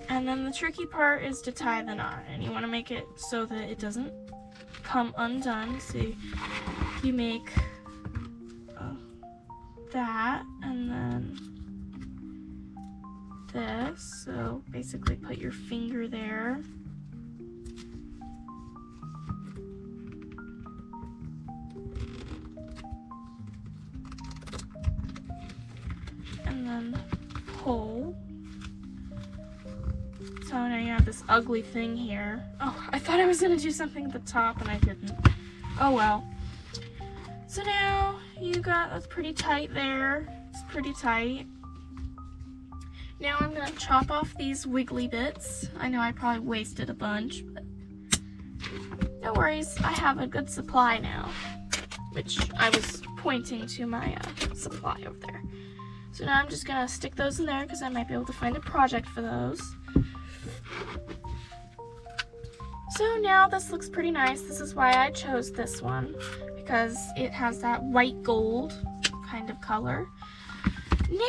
And then the tricky part is to tie the knot, and you want to make it so that it doesn't come undone. So you make that, and then this. So basically put your finger there. And then pull. So now you have this ugly thing here. Oh, I thought I was gonna do something at the top and I didn't. Oh well. So now you got, that's pretty tight there. It's pretty tight. Now I'm gonna chop off these wiggly bits. I know I probably wasted a bunch, but no worries. I have a good supply now, which I was pointing to my supply over there. So now I'm just gonna stick those in there because I might be able to find a project for those. So now this looks pretty nice. This is why I chose this one, because it has that white gold kind of color.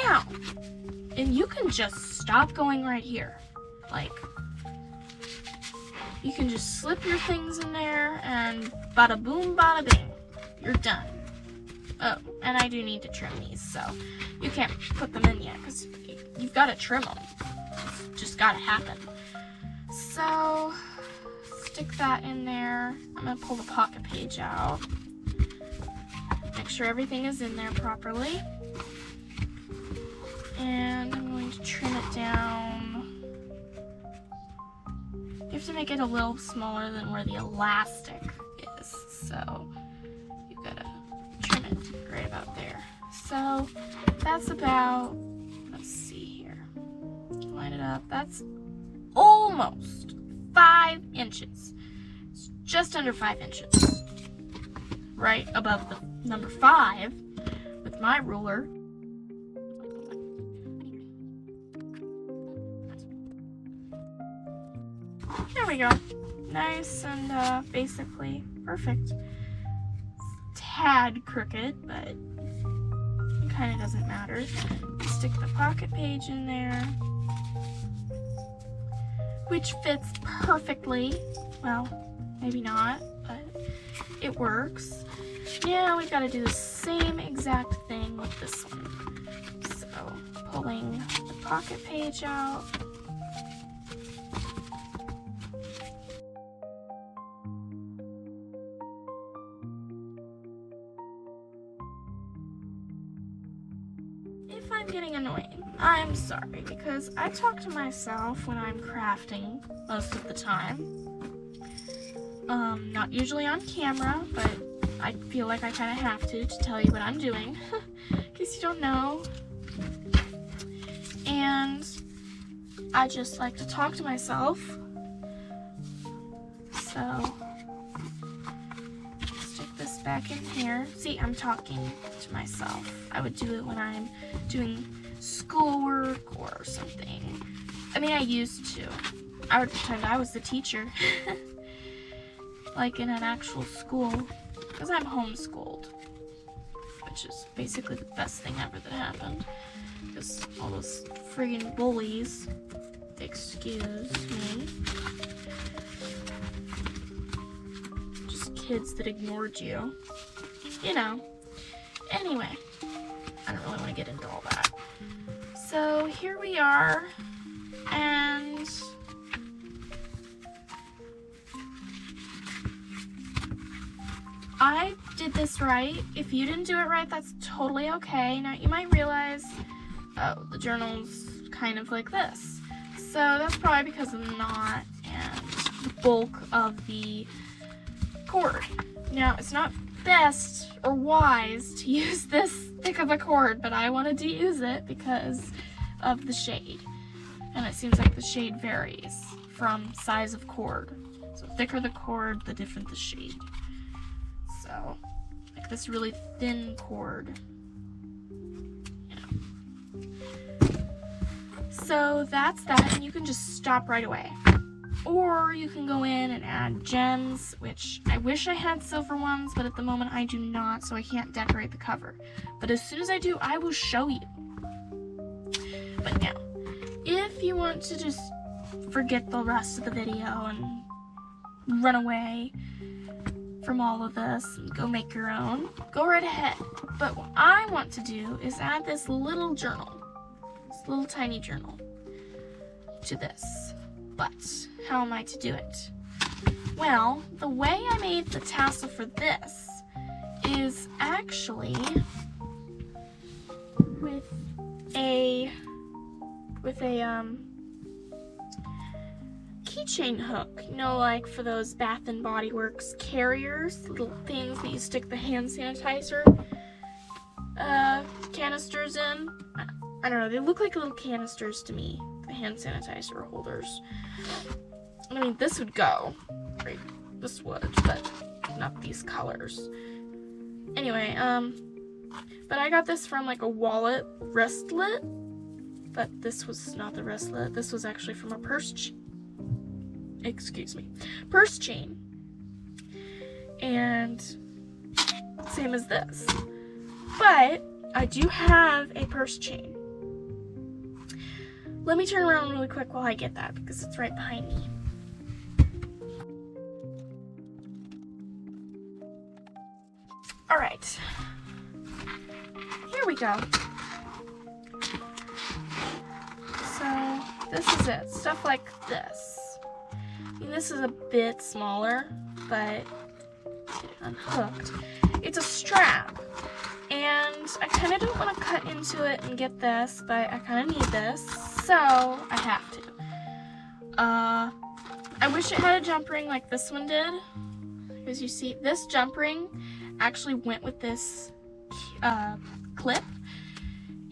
Now, and you can just stop going right here. Like, you can just slip your things in there and bada boom, bada bing. You're done. Oh, and I do need to trim these, so you can't put them in yet because you've got to trim them. It's just got to happen. So, stick that in there. I'm going to pull the pocket page out. Make sure everything is in there properly. And I'm going to trim it down. You have to make it a little smaller than where the elastic is. So, you got to trim it right about there. So, that's about, let's see here. Line it up. That's almost 5 inches. It's just under 5 inches. Right above the number 5 with my ruler. There we go. Nice and basically perfect. It's tad crooked, but kind of doesn't matter. Stick the pocket page in there, which fits perfectly. Well, maybe not, but it works. Now we've got to do the same exact thing with this one. So, pulling the pocket page out. If I'm getting annoying, I'm sorry, because I talk to myself when I'm crafting most of the time. Not usually on camera, but I feel like I kind of have to tell you what I'm doing, in case you don't know. And I just like to talk to myself. So, stick this back in here. See, I'm talking to myself. I would do it when I'm doing schoolwork or something. I mean, I used to. I would pretend I was the teacher. Like in an actual school. Because I'm homeschooled. Which is basically the best thing ever that happened. Because all those friggin' bullies, excuse me, just kids that ignored you. You know. Anyway, I don't really want to get into all that. So here we are, and I did this right. If you didn't do it right, that's totally okay. Now you might realize, oh, the journal's kind of like this. So that's probably because of the knot and the bulk of the cord. Now it's not best or wise to use this thick of a cord, but I wanted to use it because of the shade. And it seems like the shade varies from size of cord. So thicker the cord, the different the shade. So, like this really thin cord. Yeah. So that's that, and you can just stop right away. Or you can go in and add gems, which I wish I had silver ones, but at the moment I do not, so I can't decorate the cover. But as soon as I do, I will show you. But now, if you want to just forget the rest of the video and run away from all of this and go make your own, go right ahead. But what I want to do is add this little journal, this little tiny journal to this. But how am I to do it? Well, the way I made the tassel for this is actually with a keychain hook, you know, like for those Bath and Body Works carriers, little things that you stick the hand sanitizer canisters in. I don't know, they look like little canisters to me, the hand sanitizer holders. I mean, this would go, right? This would, but not these colors. Anyway, but I got this from like a wallet wristlet, but this was not the wristlet. This was actually from a purse chain. And same as this. But I do have a purse chain. Let me turn around really quick while I get that because it's right behind me. All right. Here we go. So this is it. Stuff like this. I mean, this is a bit smaller, but get it unhooked. It's a strap. And I kind of don't want to cut into it and get this, but I kind of need this, so I have to. I wish it had a jump ring like this one did, because you see, this jump ring actually went with this clip,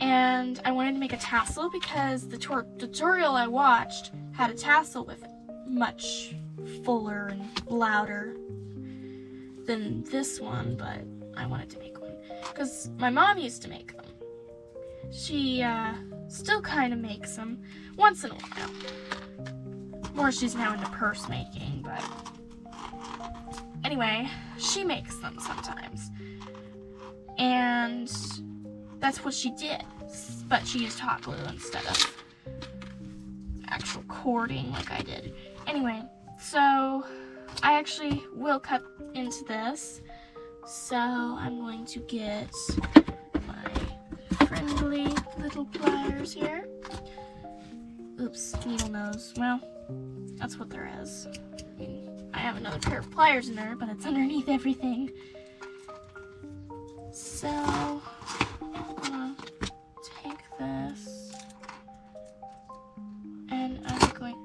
and I wanted to make a tassel because the tutorial I watched had a tassel with it, much fuller and louder than this one, but I wanted to make one. Because my mom used to make them. She still kind of makes them once in a while. More she's now into purse making, but anyway, she makes them sometimes. And That's what she did, but she used hot glue instead of actual cording like I did. Anyway, so I actually will cut into this. So I'm going to get my friendly little pliers here. Oops, needle nose. Well, that's what there is. I mean, I have another pair of pliers in there, but it's underneath everything. So I'm gonna take this, and I'm going.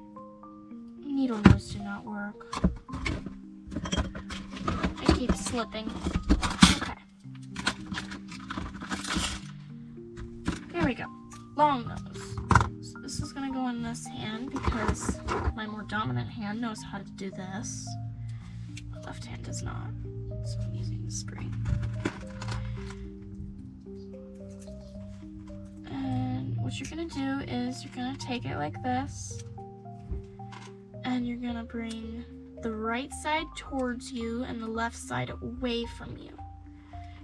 Needle nose did not work. It keeps slipping. Okay. There we go. Long nose. So this is gonna go in this hand because my more dominant hand knows how to do this. My left hand does not. So I'm using the spring. And what you're gonna do is you're gonna take it like this, and you're gonna bring the right side towards you and the left side away from you.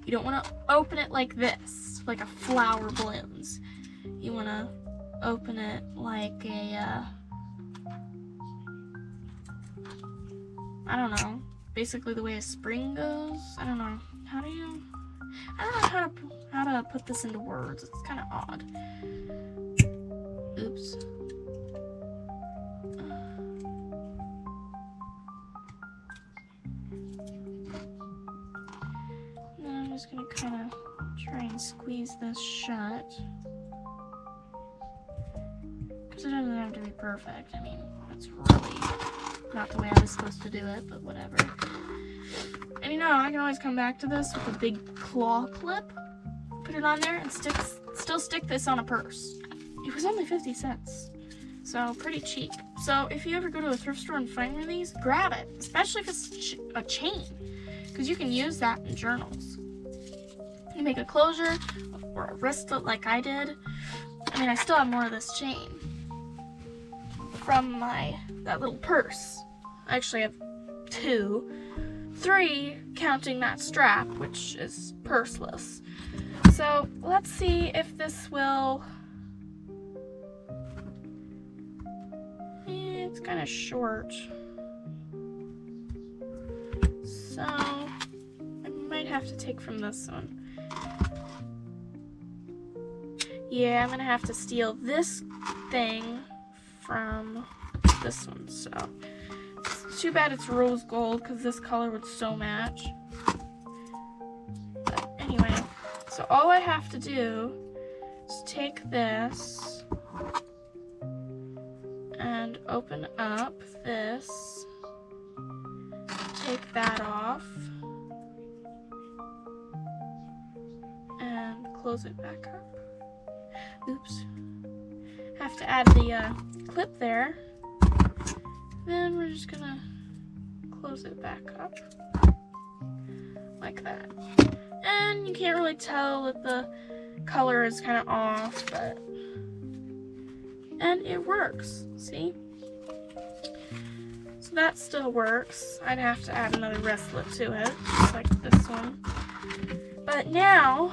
You don't want to open it like this, like a flower blooms. You want to open it like a, I don't know, basically the way a spring goes. I don't know. I don't know how to put this into words. It's kind of odd. Oops. I'm just gonna kind of try and squeeze this shut, because it doesn't have to be perfect. I mean, that's really not the way I was supposed to do it, but whatever. And you know, I can always come back to this with a big claw clip, put it on there, and still stick this on a purse. It was only 50 cents, so pretty cheap. So if you ever go to a thrift store and find one of these, grab it, especially if it's a chain, because you can use that in journals. You make a closure or a wristlet like I did. I mean, I still have more of this chain from that little purse. I actually have 2, 3 counting that strap, which is purseless. So let's see if this will. It's kind of short, so I might have to take from this one. Yeah, I'm gonna have to steal this thing from this one, so it's too bad it's rose gold because this color would so match. But anyway, so all I have to do is take this and open up this, take that off, and close it back up. Oops. Have to add the clip there. Then we're just gonna close it back up like that. And you can't really tell that the color is kind of off, but and it works. See? So that still works. I'd have to add another wristlet to it, just like this one. But now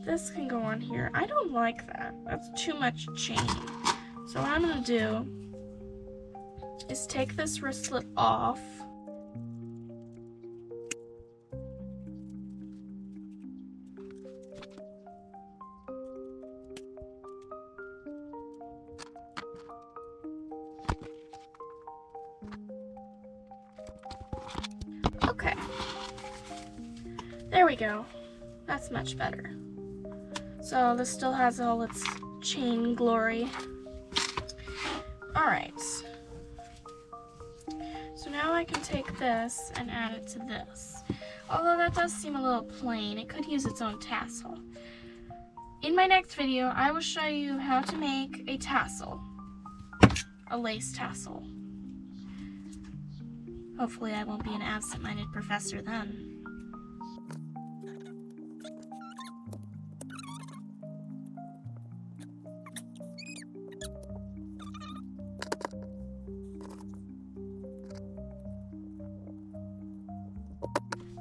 this can go on here. I don't like that. That's too much chain. So what I'm gonna do is take this wristlet off. Okay. There we go. That's much better. So this still has all its chain glory. Alright. So now I can take this and add it to this. Although that does seem a little plain, it could use its own tassel. In my next video, I will show you how to make a tassel. A lace tassel. Hopefully I won't be an absent-minded professor then.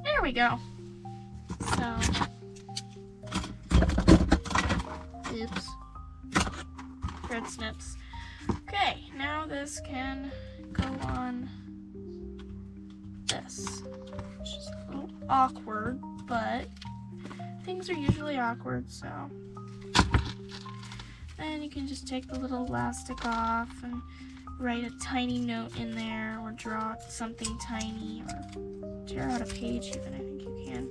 There we go. So Oops. Thread snips. Okay, now this can go on this, which is a little awkward, but things are usually awkward, so. Then you can just take the little elastic off and write a tiny note in there, or draw something tiny, or tear out a page even, I think you can.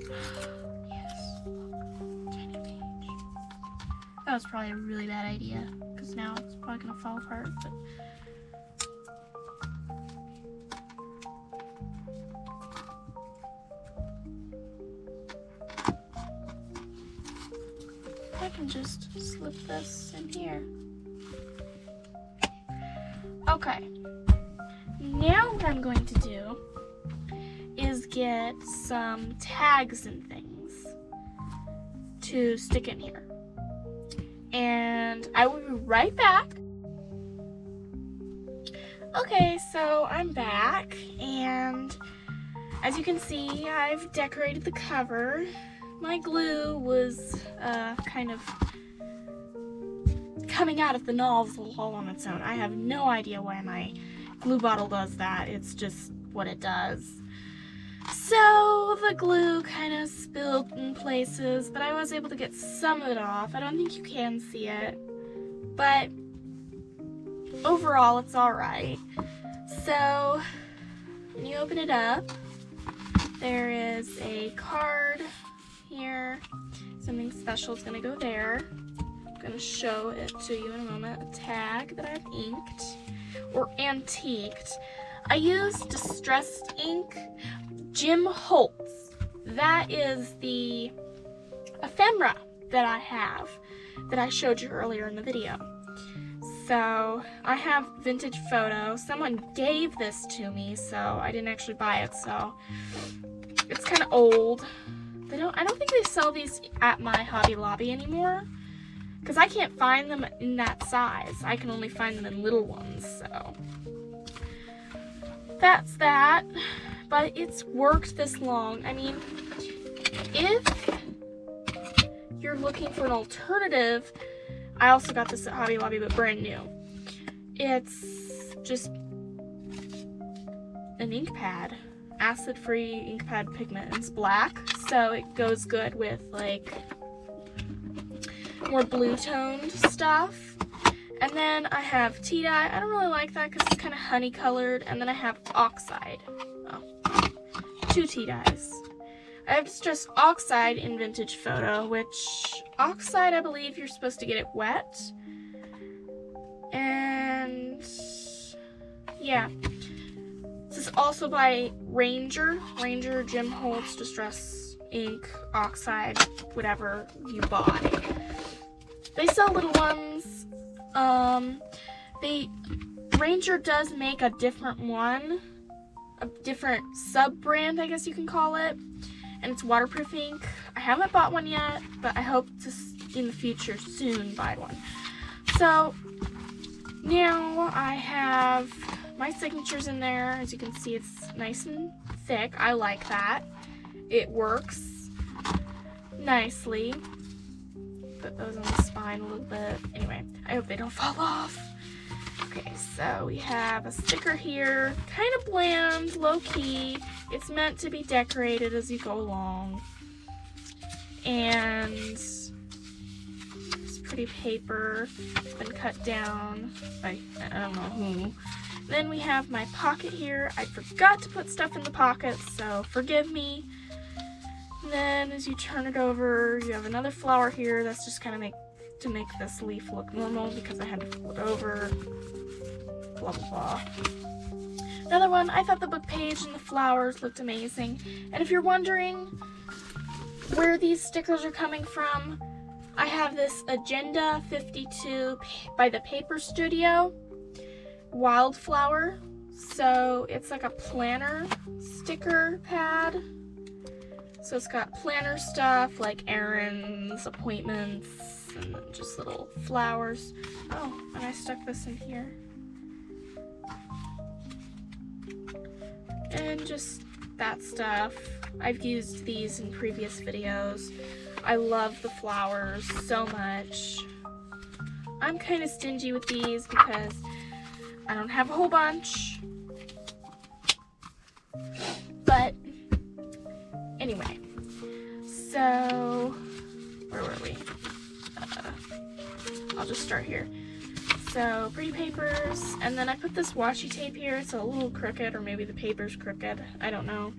Yes, look, tiny page. That was probably a really bad idea, because now it's probably gonna fall apart, but. I can just slip this in here. Okay, now what I'm going to do is get some tags and things to stick in here. And I will be right back. Okay, so I'm back, and as you can see, I've decorated the cover. My glue was kind of coming out of the nozzle all on its own. I have no idea why my glue bottle does that. It's just what it does. So the glue kind of spilled in places, but I was able to get some of it off. I don't think you can see it, but overall it's alright. So when you open it up, there is a card here. Something special is going to go there. I'm going to show it to you in a moment. A tag that I've inked or antiqued. I used distressed ink, Tim Holtz. That is the ephemera that I have that I showed you earlier in the video. So I have vintage photo. Someone gave this to me, so I didn't actually buy it, so it's kind of old. I don't think they sell these at my Hobby Lobby anymore, because I can't find them in that size. I can only find them in little ones, so that's that. But it's worked this long. I mean, if you're looking for an alternative, I also got this at Hobby Lobby, but brand new. It's just an ink pad. Acid-free ink pad pigment, and it's black, so it goes good with like more blue toned stuff. And then I have tea dye. I don't really like that because it's kind of honey colored. And then I have oxide. Oh, 2 tea dyes. I have distressed oxide in vintage photo, which oxide, I believe you're supposed to get it wet. And yeah. This is also by Ranger Tim Holtz Distress Ink, Oxide, whatever you bought. They sell little ones. Ranger does make a different one, a different sub-brand, I guess you can call it, and it's waterproof ink. I haven't bought one yet, but I hope to, in the future, soon buy one. So, now I have my signature's in there. As you can see, it's nice and thick. I like that. It works nicely. Put those on the spine a little bit. Anyway, I hope they don't fall off. Okay, so we have a sticker here. Kind of bland, low-key. It's meant to be decorated as you go along. And it's pretty paper. It's been cut down by, I don't know who. Then we have my pocket here. I forgot to put stuff in the pocket, so forgive me. And then as you turn it over, you have another flower here. That's just kind of to make this leaf look normal because I had to flip it over. Blah, blah, blah. Another one, I thought the book page and the flowers looked amazing. And if you're wondering where these stickers are coming from, I have this Agenda 52 by the Paper Studio Wildflower. So it's like a planner sticker pad. So it's got planner stuff like errands, appointments, and then just little flowers. Oh, and I stuck this in here. And just that stuff. I've used these in previous videos. I love the flowers so much. I'm kind of stingy with these because I don't have a whole bunch. But anyway, so where were we? I'll just start here. So pretty papers, and then I put this washi tape here. It's a little crooked, or maybe the paper's crooked, I don't know.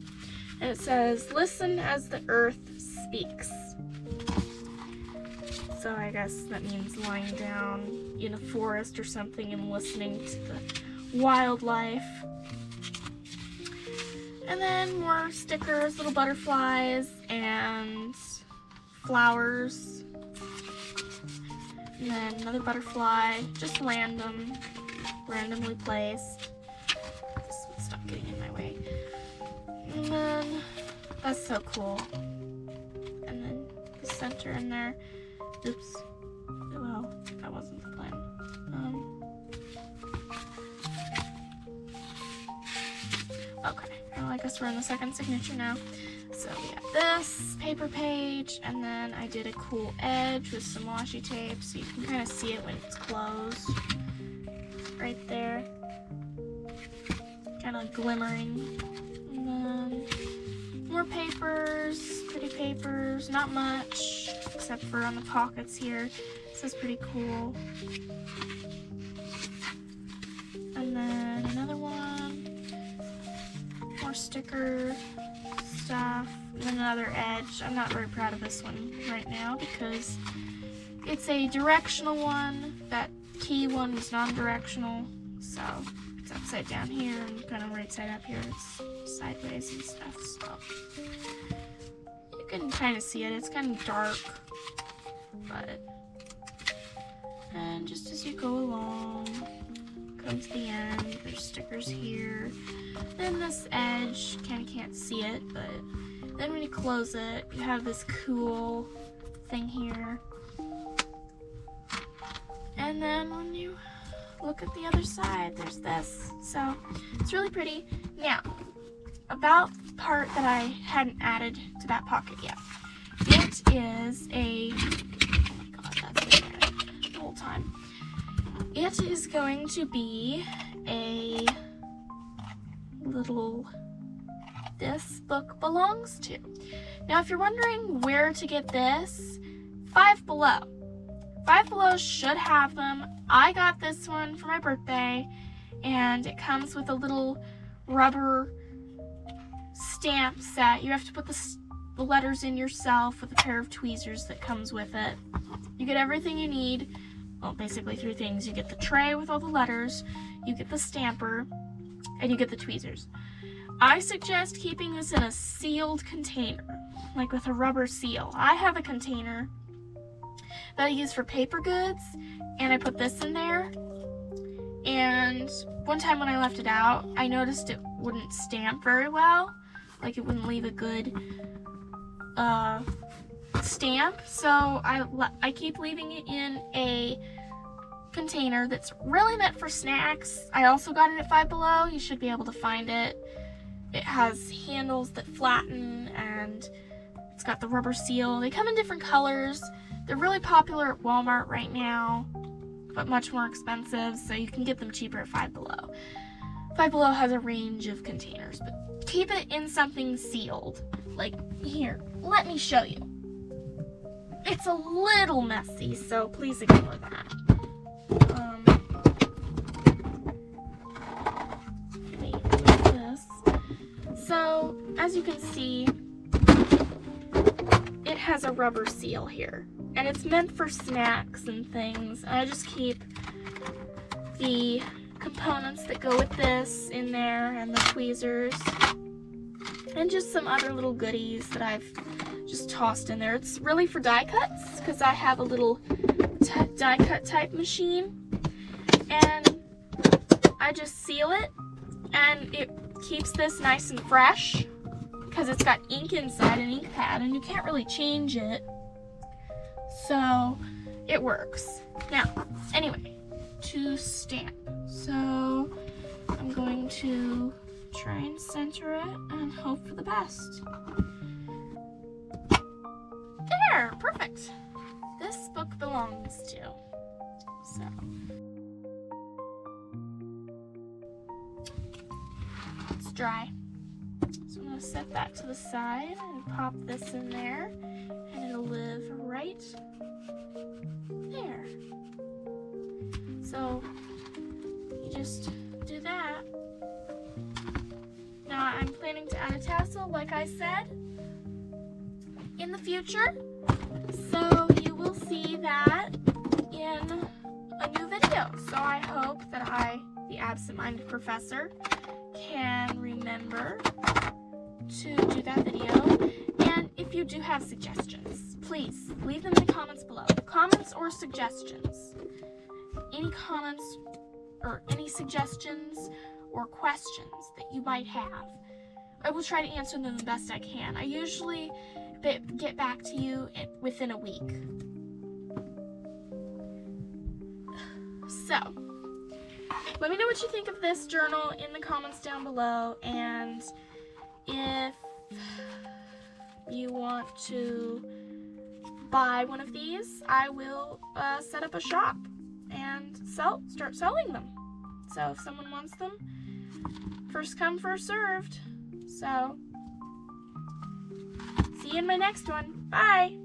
And it says, "Listen as the earth speaks." So I guess that means lying down in a forest or something and listening to the wildlife. And then more stickers, little butterflies and flowers. And then another butterfly, just randomly placed. This would stop getting in my way. And then, that's so cool. And then the center in there. Oops. Well, that wasn't the plan. Okay, well, I guess we're in the second signature now. So we got this paper page, and then I did a cool edge with some washi tape so you can kind of see it when it's closed. Right there. Kind of glimmering. And then more papers, pretty papers, not much, except for on the pockets here. This is pretty cool. And then another one. More sticker stuff, and then another edge. I'm not very proud of this one right now because it's a directional one. That key one is non-directional, so it's upside down here and kind of right side up here. It's sideways and stuff, so you can kind of see it. It's kind of dark, but and just as you go along, come to the end, there's stickers here. Then this edge, kind of can't see it, but then when you close it, you have this cool thing here. And then when you look at the other side, there's this. So it's really pretty. Now, about the part that I hadn't added to that pocket yet. It is a, oh my god, that's been there the whole time. It is going to be a little "This book belongs to." Now, if you're wondering where to get this, Five Below. Five Below should have them. I got this one for my birthday, and it comes with a little rubber stamp set. You have to put the letters in yourself with a pair of tweezers that comes with it. You get everything you need. Well, basically 3 things. You get the tray with all the letters, you get the stamper, and you get the tweezers. I suggest keeping this in a sealed container, like with a rubber seal. I have a container that I use for paper goods, and I put this in there. And one time when I left it out, I noticed it wouldn't stamp very well. Like, it wouldn't leave a good stamp. So I keep leaving it in a container that's really meant for snacks. I also got it at Five Below. You should be able to find it. It has handles that flatten, and it's got the rubber seal. They come in different colors. They're really popular at Walmart right now, but much more expensive, so you can get them cheaper at Five Below. Five Below has a range of containers, but keep it in something sealed. Like, here, let me show you. It's a little messy, so please ignore that. So, as you can see, it has a rubber seal here, and it's meant for snacks and things. And I just keep the components that go with this in there, and the tweezers, and just some other little goodies that I've just tossed in there. It's really for die cuts, because I have a little die cut type machine, and I just seal it, and it keeps this nice and fresh because it's got ink inside, an ink pad, and you can't really change it, so it works. Now, anyway, to stamp. So I'm going to try and center it and hope for the best. There, perfect. This book belongs to. So it's dry. So I'm going to set that to the side and pop this in there, and it'll live right there. So you just do that. Now I'm planning to add a tassel, like I said, in the future. So you will see that in a new video. So I hope that I, the absent-minded professor, can remember to do that video. And if you do have suggestions, please leave them in the comments below. Comments or suggestions. Any comments or any suggestions or questions that you might have, I will try to answer them the best I can. I usually get back to you within a week. So, let me know what you think of this journal in the comments down below, and if you want to buy one of these, I will set up a shop and start selling them. So if someone wants them, first come, first served. So, see you in my next one. Bye!